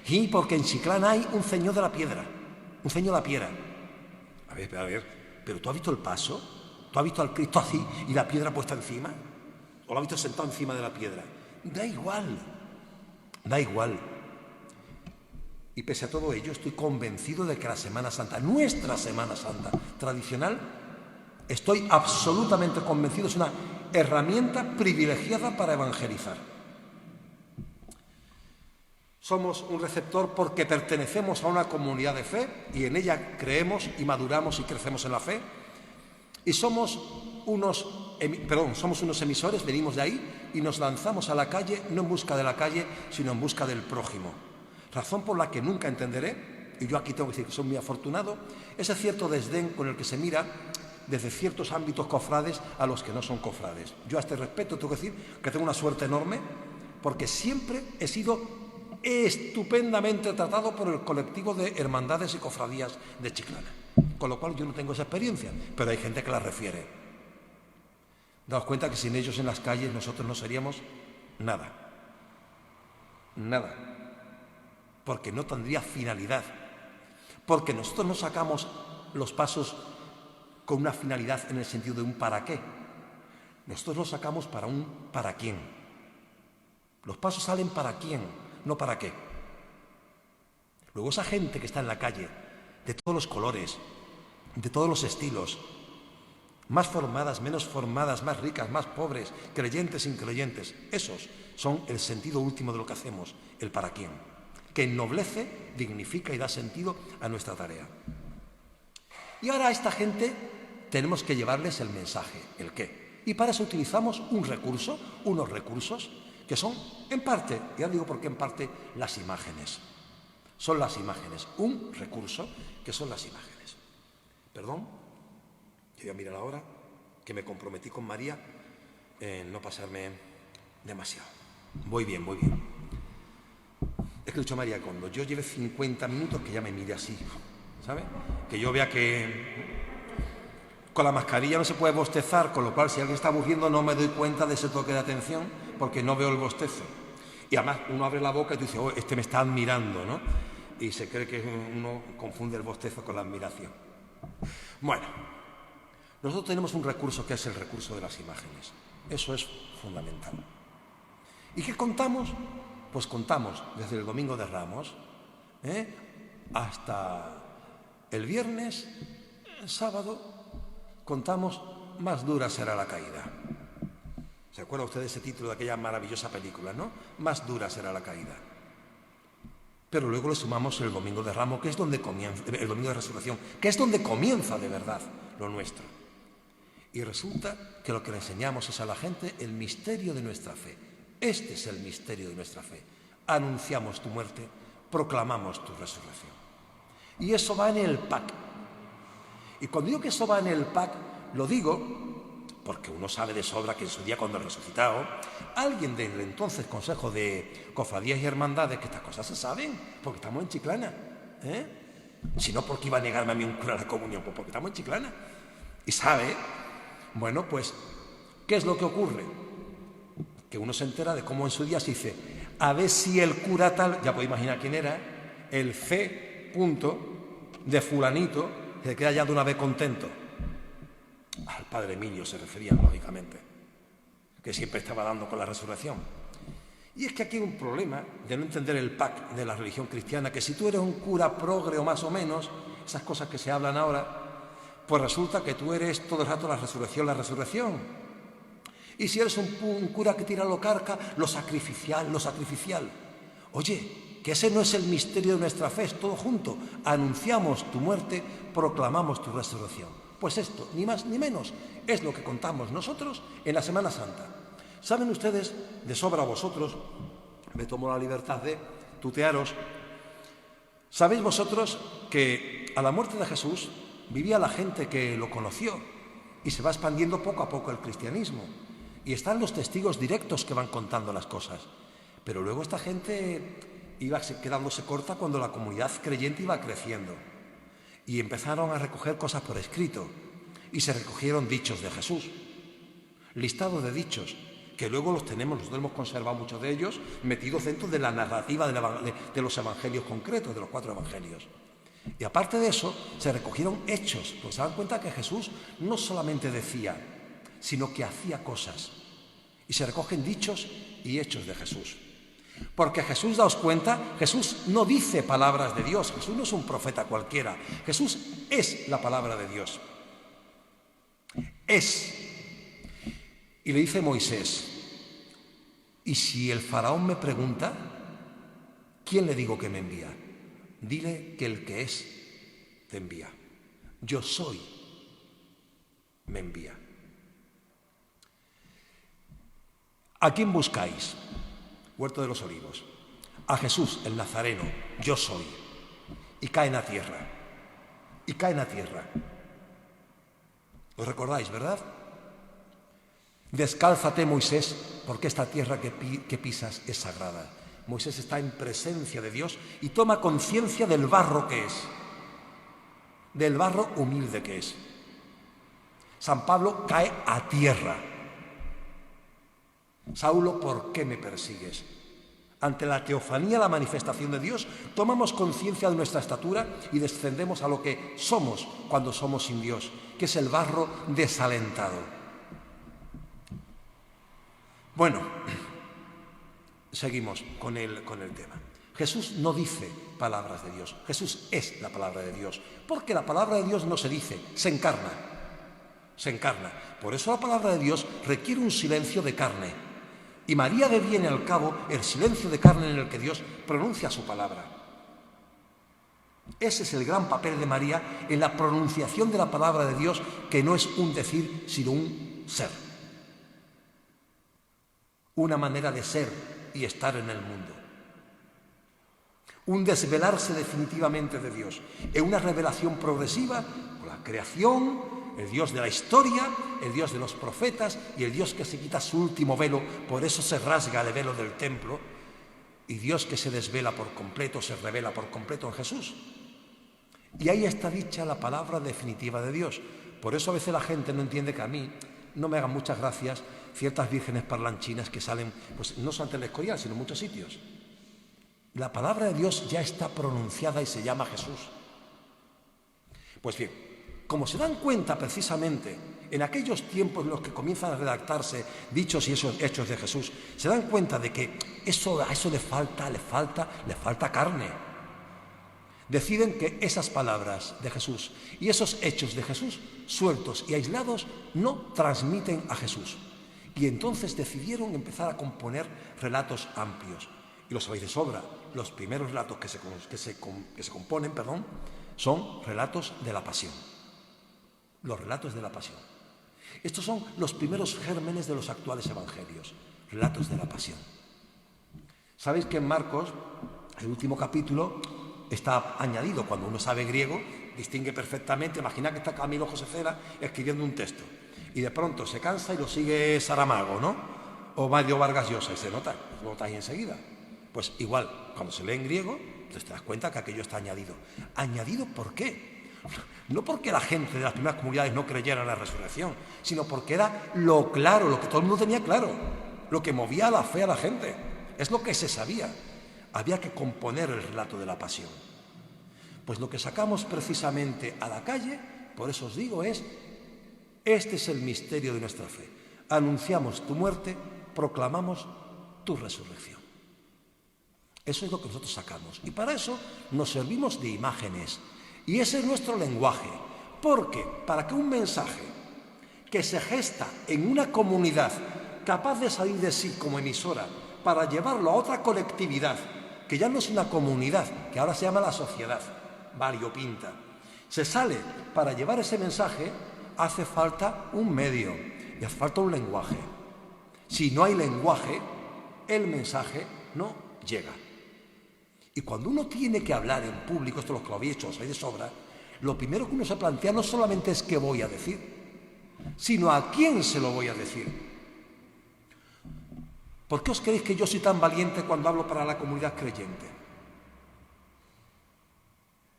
y porque en Chiclana hay un señor de la piedra, un señor de la piedra. A ver, ¿pero tú has visto el paso? ¿Tú has visto al Cristo así y la piedra puesta encima? ¿O lo has visto sentado encima de la piedra? Da igual. Y pese a todo ello, estoy convencido de que la Semana Santa, nuestra Semana Santa tradicional, estoy absolutamente convencido, es una herramienta privilegiada para evangelizar. Somos un receptor porque pertenecemos a una comunidad de fe y en ella creemos y maduramos y crecemos en la fe. Y somos unos emisores, venimos de ahí y nos lanzamos a la calle, no en busca de la calle, sino en busca del prójimo. Razón por la que nunca entenderé, y yo aquí tengo que decir que soy muy afortunado, ese cierto desdén con el que se mira desde ciertos ámbitos cofrades a los que no son cofrades. Yo a este respecto tengo que decir que tengo una suerte enorme porque siempre he sido estupendamente tratado por el colectivo de hermandades y cofradías de Chiclana, con lo cual yo no tengo esa experiencia, pero hay gente que la refiere. Daos cuenta que sin ellos en las calles nosotros no seríamos nada, porque no tendría finalidad, porque nosotros no sacamos los pasos con una finalidad en el sentido de un para qué. Nosotros los sacamos para un para quién. Los pasos salen para quién, no para qué. Luego esa gente que está en la calle, de todos los colores, de todos los estilos, más formadas, menos formadas, más ricas, más pobres, creyentes, increyentes, esos son el sentido último de lo que hacemos, el para quién, que ennoblece, dignifica y da sentido a nuestra tarea. Y ahora a esta gente tenemos que llevarles el mensaje, el qué. Y para eso utilizamos unos recursos, que son, en parte, ya digo por qué en parte, las imágenes. Son las imágenes, un recurso que son las imágenes. Perdón, que voy a mirar ahora, que me comprometí con María en no pasarme demasiado. Voy bien. Es que he dicho a María, cuando yo lleve 50 minutos, que ya me mire así, ¿sabe? Que yo vea que con la mascarilla no se puede bostezar, con lo cual si alguien está aburriendo no me doy cuenta de ese toque de atención porque no veo el bostezo. Y además uno abre la boca y tú dices, oh, este me está admirando, ¿no? Y se cree que uno confunde el bostezo con la admiración. Bueno, nosotros tenemos un recurso que es el recurso de las imágenes. Eso es fundamental. ¿Y qué contamos? Pues contamos desde el Domingo de Ramos hasta el viernes, el sábado, contamos Más dura será la caída. ¿Se acuerda usted de ese título de aquella maravillosa película, no? Más dura será la caída. Pero luego le sumamos el Domingo de Ramos, que es donde comienza, el Domingo de Resurrección, que es donde comienza de verdad lo nuestro. Y resulta que lo que le enseñamos es a la gente el misterio de nuestra fe. Este es el misterio de nuestra fe. Anunciamos tu muerte, proclamamos tu resurrección. Y eso va en el PAC. Y cuando digo que eso va en el PAC, lo digo porque uno sabe de sobra que en su día, cuando el resucitado, alguien del entonces Consejo de Cofradías y Hermandades, que estas cosas se saben, porque estamos en Chiclana, si no, ¿por qué iba a negarme a mí un cura la comunión? Pues porque estamos en Chiclana. Y sabe, bueno, pues, ¿qué es lo que ocurre? Que uno se entera de cómo en su día se dice, a ver si el cura tal, ya podéis imaginar quién era, el C. de fulanito, se queda ya de una vez contento. Al padre Emilio se referían, lógicamente, que siempre estaba dando con la resurrección. Y es que aquí hay un problema de no entender el PAC de la religión cristiana, que si tú eres un cura progre o más o menos, esas cosas que se hablan ahora, pues resulta que tú eres todo el rato la resurrección. Y si eres un cura que tira lo carca, lo sacrificial. Oye, que ese no es el misterio de nuestra fe, es todo junto. Anunciamos tu muerte, proclamamos tu resurrección. Pues esto, ni más ni menos, es lo que contamos nosotros en la Semana Santa. ¿Saben ustedes, de sobra vosotros, me tomo la libertad de tutearos, sabéis vosotros que a la muerte de Jesús vivía la gente que lo conoció y se va expandiendo poco a poco el cristianismo? Y están los testigos directos que van contando las cosas. Pero luego esta gente iba quedándose corta cuando la comunidad creyente iba creciendo. Y empezaron a recoger cosas por escrito. Y se recogieron dichos de Jesús. Listado de dichos, que luego los hemos conservado muchos de ellos, metidos dentro de la narrativa de los evangelios concretos, de los 4 evangelios. Y aparte de eso, se recogieron hechos, pues se dan cuenta que Jesús no solamente decía, sino que hacía cosas. Y se recogen dichos y hechos de Jesús. Porque Jesús, daos cuenta, Jesús no dice palabras de Dios, Jesús no es un profeta cualquiera, Jesús es la palabra de Dios. Es. Y le dice Moisés, y si el faraón me pregunta, ¿quién le digo que me envía? Dile que el que es, te envía. Yo soy, me envía. ¿A quién buscáis? Huerto de los Olivos. A Jesús, el Nazareno, yo soy. Y caen a tierra. Y caen a tierra. ¿Lo recordáis, verdad? Descálzate, Moisés, porque esta tierra que pisas es sagrada. Moisés está en presencia de Dios y toma conciencia del barro que es. Del barro humilde que es. San Pablo cae a tierra. Saulo, ¿por qué me persigues? Ante la teofanía, la manifestación de Dios, tomamos conciencia de nuestra estatura y descendemos a lo que somos cuando somos sin Dios, que es el barro desalentado. Bueno, seguimos con el tema. Jesús no dice palabras de Dios, Jesús es la palabra de Dios, porque la palabra de Dios no se dice, se encarna. Por eso la palabra de Dios requiere un silencio de carne. Y María deviene al cabo el silencio de carne en el que Dios pronuncia su palabra. Ese es el gran papel de María en la pronunciación de la palabra de Dios, que no es un decir, sino un ser. Una manera de ser y estar en el mundo. Un desvelarse definitivamente de Dios, en una revelación progresiva con la creación, el Dios de la historia, el Dios de los profetas y el Dios que se quita su último velo, por eso se rasga el velo del templo, y Dios que se desvela por completo, se revela por completo en Jesús. Y ahí está dicha la palabra definitiva de Dios. Por eso a veces la gente no entiende que a mí no me hagan muchas gracias ciertas vírgenes parlanchinas que salen, pues no solamente en el Escorial, sino en muchos sitios. La palabra de Dios ya está pronunciada y se llama Jesús. Pues bien, como se dan cuenta precisamente en aquellos tiempos en los que comienzan a redactarse dichos y esos hechos de Jesús, se dan cuenta de que a eso le falta carne. Deciden que esas palabras de Jesús y esos hechos de Jesús, sueltos y aislados, no transmiten a Jesús. Y entonces decidieron empezar a componer relatos amplios. y lo sabéis de sobra, los primeros relatos que se componen, son relatos de la pasión. Los relatos de la pasión. Estos son los primeros gérmenes de los actuales evangelios, relatos de la pasión. Sabéis que en Marcos, el último capítulo, está añadido. Cuando uno sabe griego, distingue perfectamente. Imagina que está Camilo José Cela escribiendo un texto y de pronto se cansa y lo sigue Saramago, ¿no? O Mario Vargas Llosa, y se nota, lo nota ahí enseguida. Pues igual, cuando se lee en griego, pues te das cuenta que aquello está añadido. ¿Añadido por qué? No porque la gente de las primeras comunidades no creyera en la resurrección, sino porque era lo claro, lo que todo el mundo tenía claro, lo que movía la fe a la gente. Es lo que se sabía. Había que componer el relato de la pasión. Pues lo que sacamos precisamente a la calle, por eso os digo, este es el misterio de nuestra fe. Anunciamos tu muerte, proclamamos tu resurrección. Eso es lo que nosotros sacamos. Y para eso nos servimos de imágenes. Y ese es nuestro lenguaje. Porque para que un mensaje que se gesta en una comunidad capaz de salir de sí como emisora para llevarlo a otra colectividad, que ya no es una comunidad, que ahora se llama la sociedad, variopinta, se sale para llevar ese mensaje, hace falta un medio y hace falta un lenguaje. Si no hay lenguaje, el mensaje no llega. Y cuando uno tiene que hablar en público, esto es lo que lo habéis hecho, os sabéis de sobra, lo primero que uno se plantea no solamente es qué voy a decir, sino a quién se lo voy a decir. ¿Por qué os creéis que yo soy tan valiente cuando hablo para la comunidad creyente?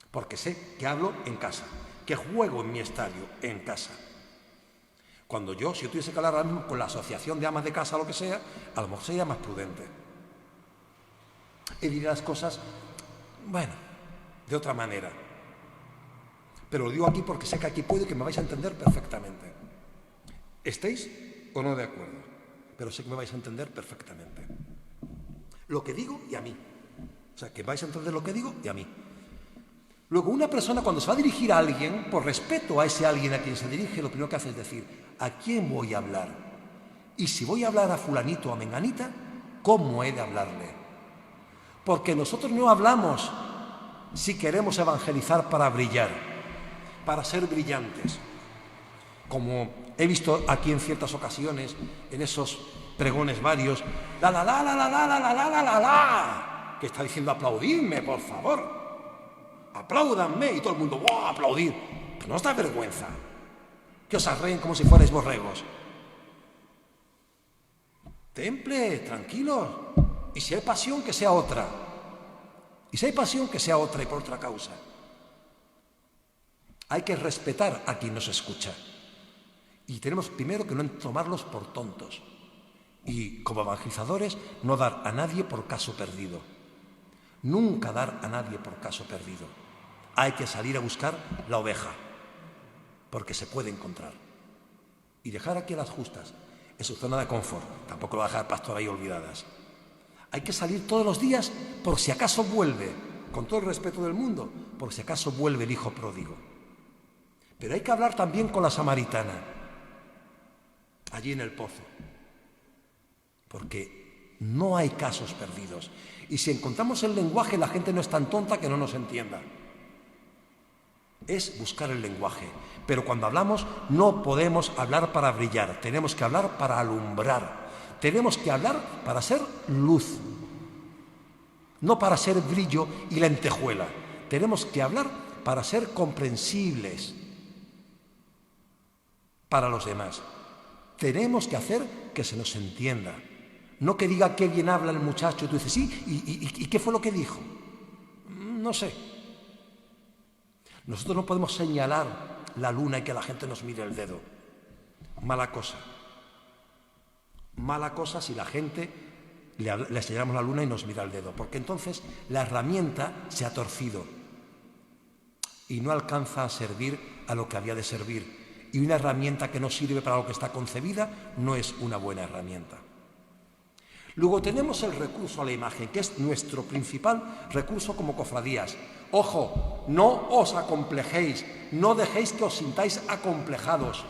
Porque sé que hablo en casa, que juego en mi estadio, en casa. Si yo tuviese que hablar ahora mismo con la asociación de amas de casa o lo que sea, a lo mejor sería más prudente. Y diré las cosas, bueno, de otra manera. Pero lo digo aquí porque sé que aquí puedo y que me vais a entender perfectamente. ¿Estéis o no de acuerdo? Pero sé que me vais a entender perfectamente. Lo que digo y a mí. O sea, que vais a entender lo que digo y a mí. Luego, una persona cuando se va a dirigir a alguien, por respeto a ese alguien a quien se dirige, lo primero que hace es decir, ¿a quién voy a hablar? Y si voy a hablar a fulanito o a menganita, ¿cómo he de hablarle? Porque nosotros no hablamos si queremos evangelizar para brillar, para ser brillantes. Como he visto aquí en ciertas ocasiones, en esos pregones varios, la la la la la la la la la la la la, que está diciendo aplaudidme, por favor, apláudanme, y todo el mundo, ¡wow!, aplaudir. Pues no os da vergüenza que os arreen como si fuerais borregos. Temple, tranquilos, y si hay pasión, que sea otra, y si hay pasión, que sea otra y por otra causa. Hay que respetar a quien nos escucha. Y tenemos primero que no tomarlos por tontos. Y como evangelizadores, no dar a nadie por caso perdido. Nunca dar a nadie por caso perdido. Hay que salir a buscar la oveja, porque se puede encontrar. Y dejar aquí a las justas en su zona de confort. Tampoco lo va a dejar pastor ahí olvidadas. Hay que salir todos los días por si acaso vuelve, con todo el respeto del mundo, por si acaso vuelve el hijo pródigo. Pero hay que hablar también con la samaritana, allí en el pozo, porque no hay casos perdidos. Y si encontramos el lenguaje, la gente no es tan tonta que no nos entienda. Es buscar el lenguaje. Pero cuando hablamos, no podemos hablar para brillar, tenemos que hablar para alumbrar. Tenemos que hablar para ser luz, no para ser brillo y lentejuela. Tenemos que hablar para ser comprensibles para los demás. Tenemos que hacer que se nos entienda. No que diga qué bien habla el muchacho y tú dices, sí, ¿y qué fue lo que dijo? No sé. Nosotros no podemos señalar la luna y que la gente nos mire el dedo. Mala cosa. Mala cosa si la gente le señalamos la luna y nos mira el dedo, porque entonces la herramienta se ha torcido y no alcanza a servir a lo que había de servir. Y una herramienta que no sirve para lo que está concebida no es una buena herramienta. Luego tenemos el recurso a la imagen, que es nuestro principal recurso como cofradías. Ojo, no os acomplejéis, no dejéis que os sintáis acomplejados.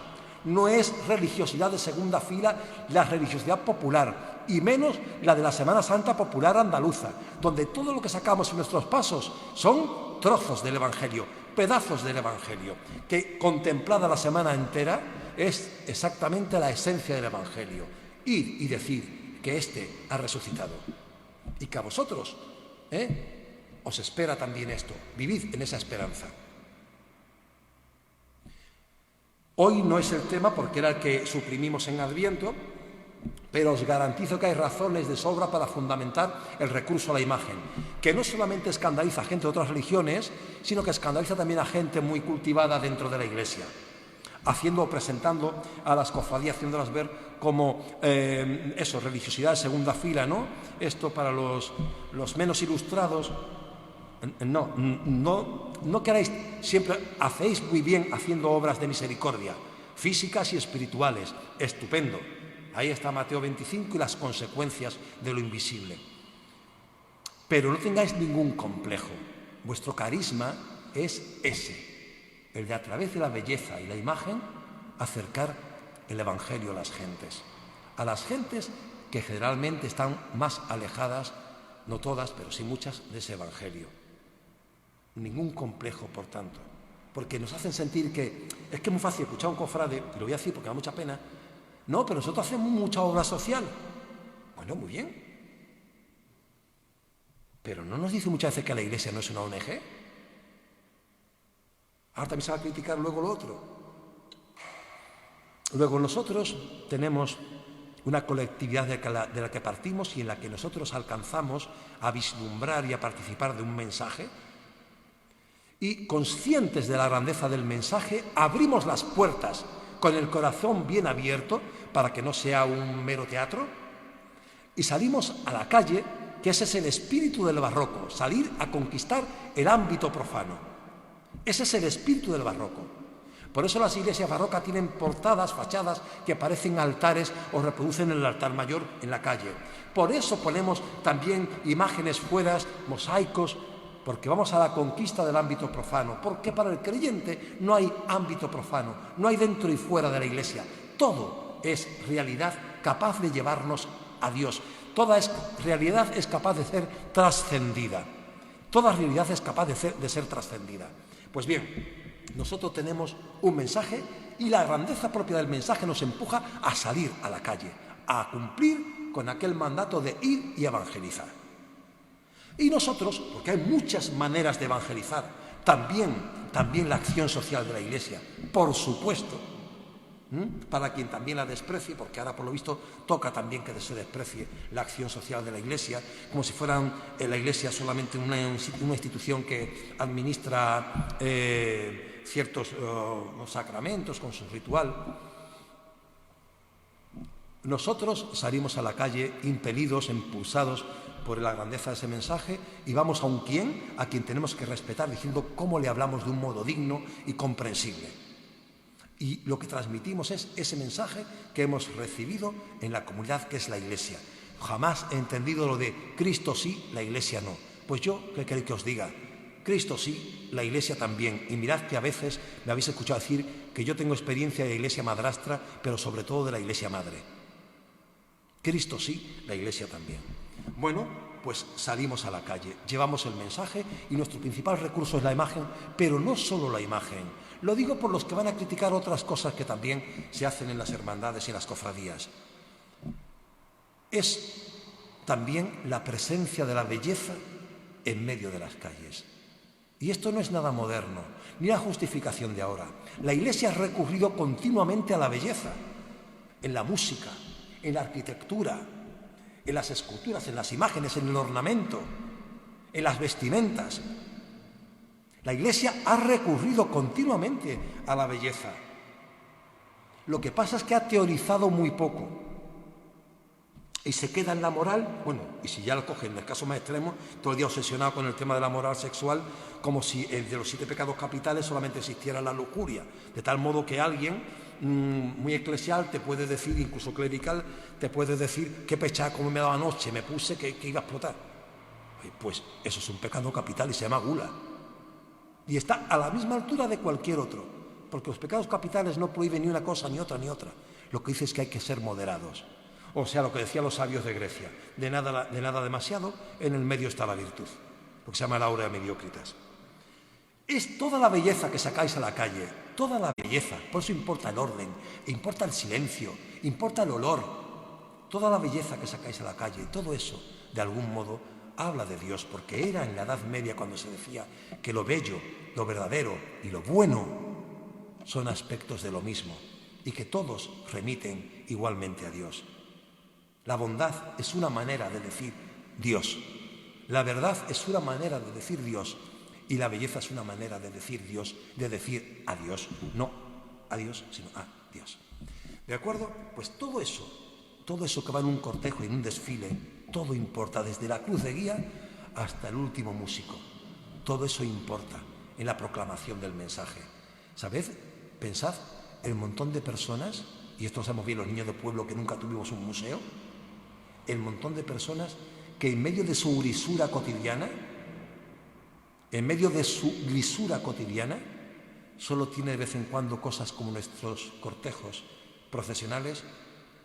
No es religiosidad de segunda fila la religiosidad popular, y menos la de la Semana Santa Popular Andaluza, donde todo lo que sacamos en nuestros pasos son trozos del Evangelio, pedazos del Evangelio, que contemplada la semana entera es exactamente la esencia del Evangelio. Ir y decir que éste ha resucitado y que a vosotros os espera también esto. Vivid en esa esperanza. Hoy no es el tema porque era el que suprimimos en Adviento, pero os garantizo que hay razones de sobra para fundamentar el recurso a la imagen, que no solamente escandaliza a gente de otras religiones, sino que escandaliza también a gente muy cultivada dentro de la Iglesia, presentando a las cofradías, haciéndolas ver como religiosidad de segunda fila, ¿no? Esto para los menos ilustrados. No queráis, siempre hacéis muy bien haciendo obras de misericordia, físicas y espirituales, estupendo. Ahí está Mateo 25 y las consecuencias de lo invisible. Pero no tengáis ningún complejo. Vuestro carisma es ese, el de a través de la belleza y la imagen acercar el Evangelio a las gentes que generalmente están más alejadas, no todas, pero sí muchas, de ese Evangelio. Ningún complejo, por tanto, porque nos hacen sentir que es muy fácil escuchar a un cofrade, y lo voy a decir porque da mucha pena. No, pero nosotros hacemos mucha obra social. Bueno, muy bien. Pero ¿no nos dice muchas veces que la Iglesia no es una ONG? Ahora también se va a criticar luego lo otro. Luego nosotros tenemos una colectividad de la que partimos y en la que nosotros alcanzamos a vislumbrar y a participar de un mensaje. Y conscientes de la grandeza del mensaje, abrimos las puertas con el corazón bien abierto para que no sea un mero teatro y salimos a la calle, que ese es el espíritu del barroco, salir a conquistar el ámbito profano. Ese es el espíritu del barroco. Por eso las iglesias barrocas tienen portadas, fachadas que parecen altares o reproducen el altar mayor en la calle. Por eso ponemos también imágenes fuera, mosaicos, porque vamos a la conquista del ámbito profano, porque para el creyente no hay ámbito profano, no hay dentro y fuera de la Iglesia. Todo es realidad capaz de llevarnos a Dios. Toda realidad es capaz de ser trascendida. Toda realidad es capaz de ser trascendida. Pues bien, nosotros tenemos un mensaje y la grandeza propia del mensaje nos empuja a salir a la calle, a cumplir con aquel mandato de ir y evangelizar. Y nosotros, porque hay muchas maneras de evangelizar, también la acción social de la Iglesia, por supuesto, para quien también la desprecie, porque ahora por lo visto toca también que se desprecie la acción social de la Iglesia, como si fuera la Iglesia solamente una institución que administra ciertos sacramentos con su ritual. Nosotros salimos a la calle impelidos, impulsados por la grandeza de ese mensaje y vamos a quien tenemos que respetar, diciendo cómo le hablamos de un modo digno y comprensible. Y lo que transmitimos es ese mensaje que hemos recibido en la comunidad que es la Iglesia. Jamás he entendido lo de Cristo sí, la Iglesia no. Pues yo, ¿qué queréis que os diga? Cristo sí, la Iglesia también. Y mirad que a veces me habéis escuchado decir que yo tengo experiencia de la Iglesia madrastra, pero sobre todo de la Iglesia madre. Cristo sí, la Iglesia también. Bueno, pues salimos a la calle, llevamos el mensaje y nuestro principal recurso es la imagen, pero no solo la imagen. Lo digo por los que van a criticar otras cosas que también se hacen en las hermandades y en las cofradías. Es también la presencia de la belleza en medio de las calles. Y esto no es nada moderno, ni la justificación de ahora. La Iglesia ha recurrido continuamente a la belleza, en la música, en la arquitectura, en las esculturas, en las imágenes, en el ornamento, en las vestimentas. La Iglesia ha recurrido continuamente a la belleza. Lo que pasa es que ha teorizado muy poco y se queda en la moral, bueno, y si ya lo cogen en el caso más extremo, todo el día obsesionado con el tema de la moral sexual, como si de los 7 pecados capitales solamente existiera la lujuria, de tal modo que alguien muy eclesial te puede decir, incluso clerical, te puede decir qué pechada como me daba anoche, me puse que iba a explotar. Pues eso es un pecado capital y se llama gula. Y está a la misma altura de cualquier otro, porque los pecados capitales no prohíben ni una cosa, ni otra, ni otra. Lo que dice es que hay que ser moderados. O sea, lo que decían los sabios de Grecia, de nada demasiado, en el medio está la virtud, lo que se llama el aurea mediocritas. Es toda la belleza que sacáis a la calle, toda la belleza, por eso importa el orden, importa el silencio, importa el olor, toda la belleza que sacáis a la calle, todo eso, de algún modo, habla de Dios, porque era en la Edad Media cuando se decía que lo bello, lo verdadero y lo bueno son aspectos de lo mismo y que todos remiten igualmente a Dios. La bondad es una manera de decir Dios, la verdad es una manera de decir Dios y la belleza es una manera de decir Dios, de decir a Dios, no a Dios, sino a Dios. ¿De acuerdo? Pues todo eso que va en un cortejo y en un desfile, todo importa, desde la cruz de guía hasta el último músico. Todo eso importa en la proclamación del mensaje. ¿Sabed? Pensad el montón de personas, y esto lo sabemos bien los niños de pueblo que nunca tuvimos un museo, el montón de personas que en medio de su grisura cotidiana, solo tiene de vez en cuando cosas como nuestros cortejos procesionales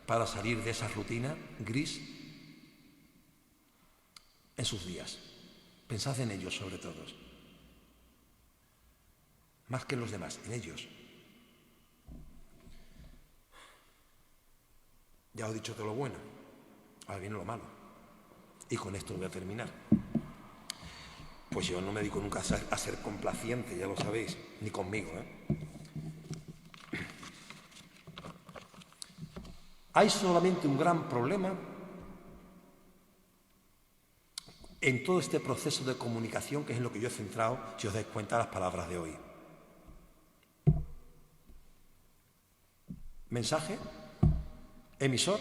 para salir de esa rutina gris en sus días. Pensad en ellos sobre todo. Más que en los demás, en ellos. Ya os he dicho todo lo bueno, ahora viene lo malo. Y con esto voy a terminar. Pues yo no me dedico nunca a ser complaciente, ya lo sabéis, ni conmigo, Hay solamente un gran problema en todo este proceso de comunicación, que es en lo que yo he centrado, si os dais cuenta, las palabras de hoy. Mensaje, emisor,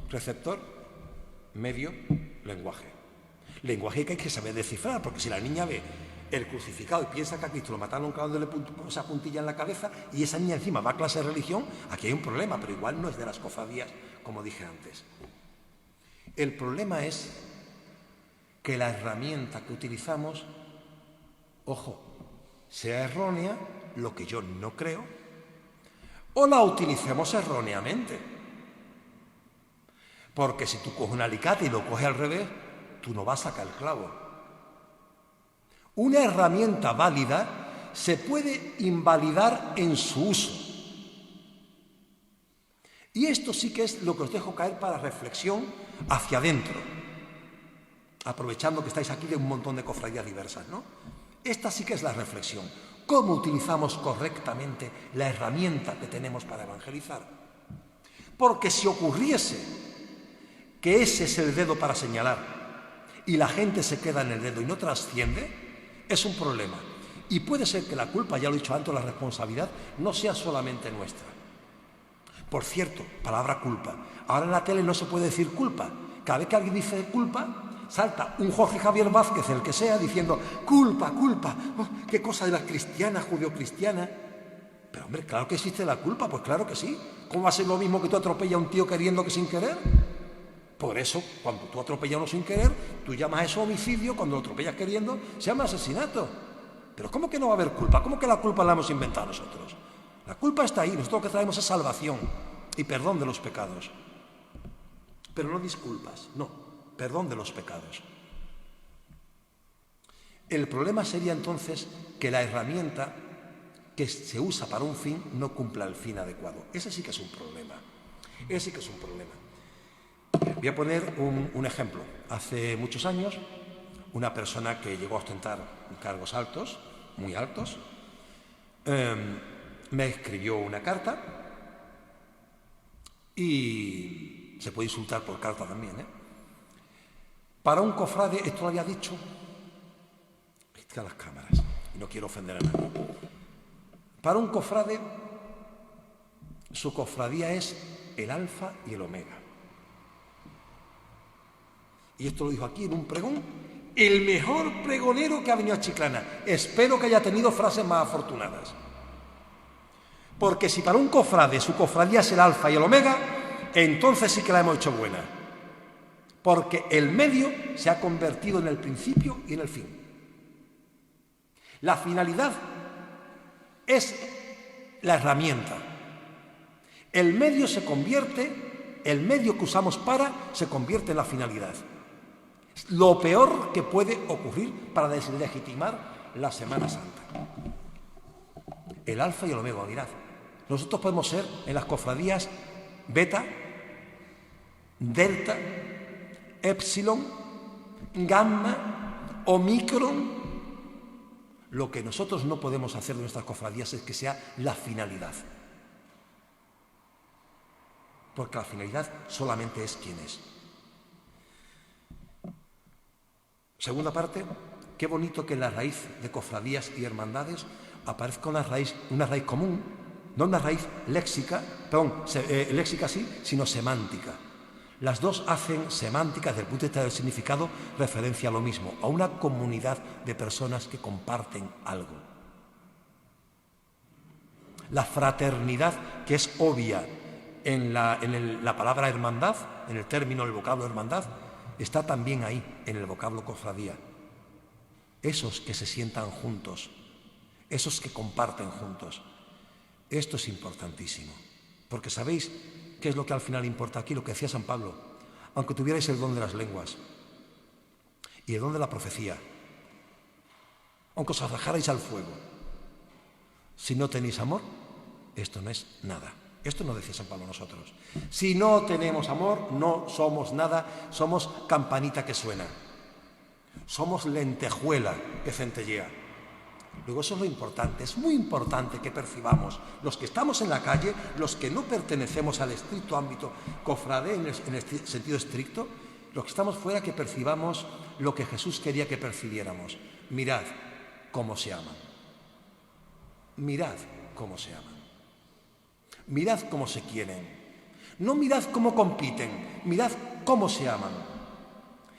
receptor, medio, lenguaje. Lenguaje que hay que saber descifrar, porque si la niña ve el crucificado y piensa que a Cristo lo mataron clavándole esa puntilla en la cabeza y esa niña encima va a clase de religión, aquí hay un problema, pero igual no es de las cofradías, como dije antes. El problema es que la herramienta que utilizamos, ojo, sea errónea, lo que yo no creo, o la utilicemos erróneamente. Porque si tú coges un alicate y lo coges al revés, tú no vas a sacar el clavo. Una herramienta válida se puede invalidar en su uso. Y esto sí que es lo que os dejo caer para reflexión hacia adentro, aprovechando que estáis aquí de un montón de cofradías diversas, ¿no? Esta sí que es la reflexión. ¿Cómo utilizamos correctamente la herramienta que tenemos para evangelizar? Porque si ocurriese que ese es el dedo para señalar y la gente se queda en el dedo y no trasciende, es un problema. Y puede ser que la culpa, ya lo he dicho antes, la responsabilidad no sea solamente nuestra. Por cierto, palabra culpa. Ahora en la tele no se puede decir culpa. Cada vez que alguien dice culpa, salta un Jorge Javier Vázquez, el que sea, diciendo culpa, culpa, oh, qué cosa de la cristiana, judeocristiana. Pero hombre, claro que existe la culpa, pues claro que sí. ¿Cómo va a ser lo mismo que tú atropellas a un tío queriendo que sin querer? Por eso, cuando tú atropellas a uno sin querer, tú llamas a eso homicidio, cuando lo atropellas queriendo, se llama asesinato. Pero ¿cómo que no va a haber culpa? ¿Cómo que la culpa la hemos inventado nosotros? La culpa está ahí, nosotros lo que traemos es salvación y perdón de los pecados. Pero no disculpas, no, perdón de los pecados. El problema sería entonces que la herramienta que se usa para un fin no cumpla el fin adecuado. Ese sí que es un problema. Ese sí que es un problema. Voy a poner un ejemplo. Hace muchos años, una persona que llegó a ostentar cargos altos, muy altos, me escribió una carta y se puede insultar por carta también, Para un cofrade, esto lo había dicho, a las cámaras, y no quiero ofender a nadie. Para un cofrade, su cofradía es el alfa y el omega. Y esto lo dijo aquí en un pregón, el mejor pregonero que ha venido a Chiclana. Espero que haya tenido frases más afortunadas. Porque si para un cofrade su cofradía es el alfa y el omega, entonces sí que la hemos hecho buena. Porque el medio se ha convertido en el principio y en el fin. La finalidad es la herramienta. El medio se convierte el medio que usamos para se convierte en la finalidad. Lo peor que puede ocurrir para deslegitimar la Semana Santa. El alfa y el omega, mirad. Nosotros podemos ser en las cofradías beta, delta, epsilon, gamma, omicron. Lo que nosotros no podemos hacer de nuestras cofradías es que sea la finalidad. Porque la finalidad solamente es quien es. Segunda parte, qué bonito que en la raíz de cofradías y hermandades aparezca una raíz común, no una raíz léxica, léxica sí, sino semántica. Las dos hacen semántica desde el punto de vista del significado referencia a lo mismo, a una comunidad de personas que comparten algo. La fraternidad, que es obvia en la palabra hermandad, en el término, el vocablo hermandad, está también ahí, en el vocablo cofradía. Esos que se sientan juntos, esos que comparten juntos. Esto es importantísimo, porque ¿sabéis qué es lo que al final importa aquí? Lo que decía San Pablo: aunque tuvierais el don de las lenguas y el don de la profecía, aunque os arrojarais al fuego, si no tenéis amor, esto no es nada. Esto no decía San Pablo a nosotros. Si no tenemos amor, no somos nada, somos campanita que suena. Somos lentejuela que centellea. Luego eso es lo importante, es muy importante que percibamos, los que estamos en la calle, los que no pertenecemos al estricto ámbito cofrade en el sentido estricto, los que estamos fuera, que percibamos lo que Jesús quería que percibiéramos. Mirad cómo se aman. Mirad cómo se aman. Mirad cómo se quieren. No mirad cómo compiten, mirad cómo se aman.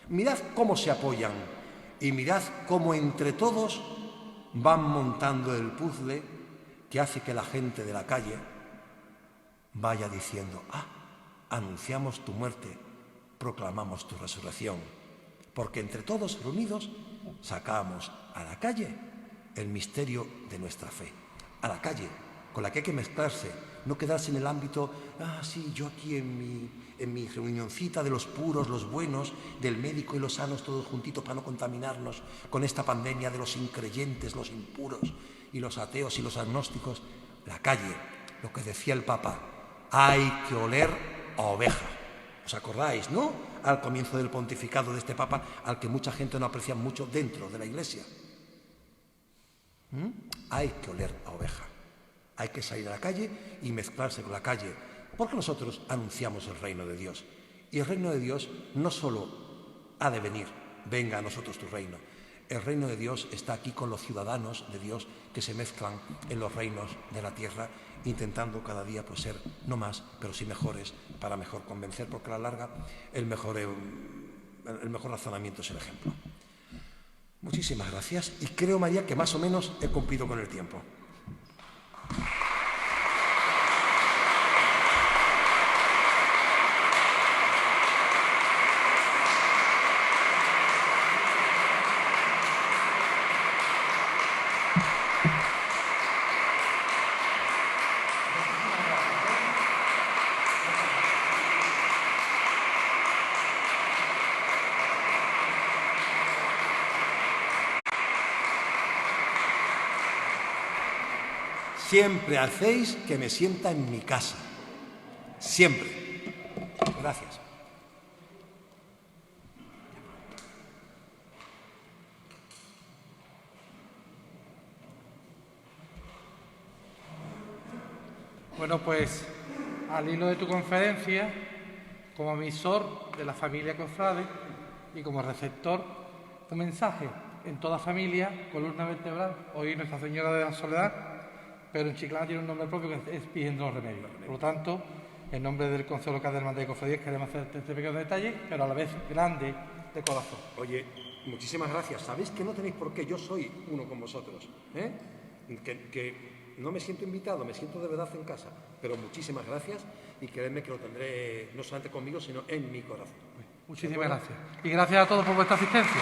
Mirad cómo se apoyan y mirad cómo entre todos van montando el puzzle que hace que la gente de la calle vaya diciendo: anunciamos tu muerte, proclamamos tu resurrección, porque entre todos reunidos sacamos a la calle el misterio de nuestra fe, a la calle con la que hay que mezclarse, no quedarse en el ámbito, sí, yo aquí en mi reunioncita de los puros, los buenos, del médico y los sanos, todos juntitos para no contaminarnos con esta pandemia de los increyentes, los impuros y los ateos y los agnósticos. La calle, lo que decía el Papa: hay que oler a oveja. ¿Os acordáis, no? Al comienzo del pontificado de este Papa, al que mucha gente no aprecia mucho dentro de la Iglesia. Hay que oler a oveja. Hay que salir a la calle y mezclarse con la calle, porque nosotros anunciamos el reino de Dios. Y el reino de Dios no solo ha de venir, venga a nosotros tu reino. El reino de Dios está aquí con los ciudadanos de Dios que se mezclan en los reinos de la tierra, intentando cada día pues ser no más, pero sí mejores, para mejor convencer, porque a la larga el mejor razonamiento es el ejemplo. Muchísimas gracias y creo, María, que más o menos he cumplido con el tiempo. Siempre hacéis que me sienta en mi casa. Siempre. Gracias. Bueno, pues al hilo de tu conferencia, como emisor de la familia cofrade y como receptor, un mensaje en toda familia, columna vertebral, hoy Nuestra Señora de la Soledad, pero en Chiclana tiene un nombre propio que es Virgen de los Remedios. Por lo tanto, en nombre del Consejo Local de Hermandad y Cofradías queremos hacer este pequeño detalle, pero a la vez grande de corazón. Oye, muchísimas gracias. Sabéis que no tenéis por qué, yo soy uno con vosotros, que no me siento invitado, me siento de verdad en casa, pero muchísimas gracias y créanme que lo tendré no solamente conmigo, sino en mi corazón. Muchísimas gracias. Y gracias a todos por vuestra asistencia.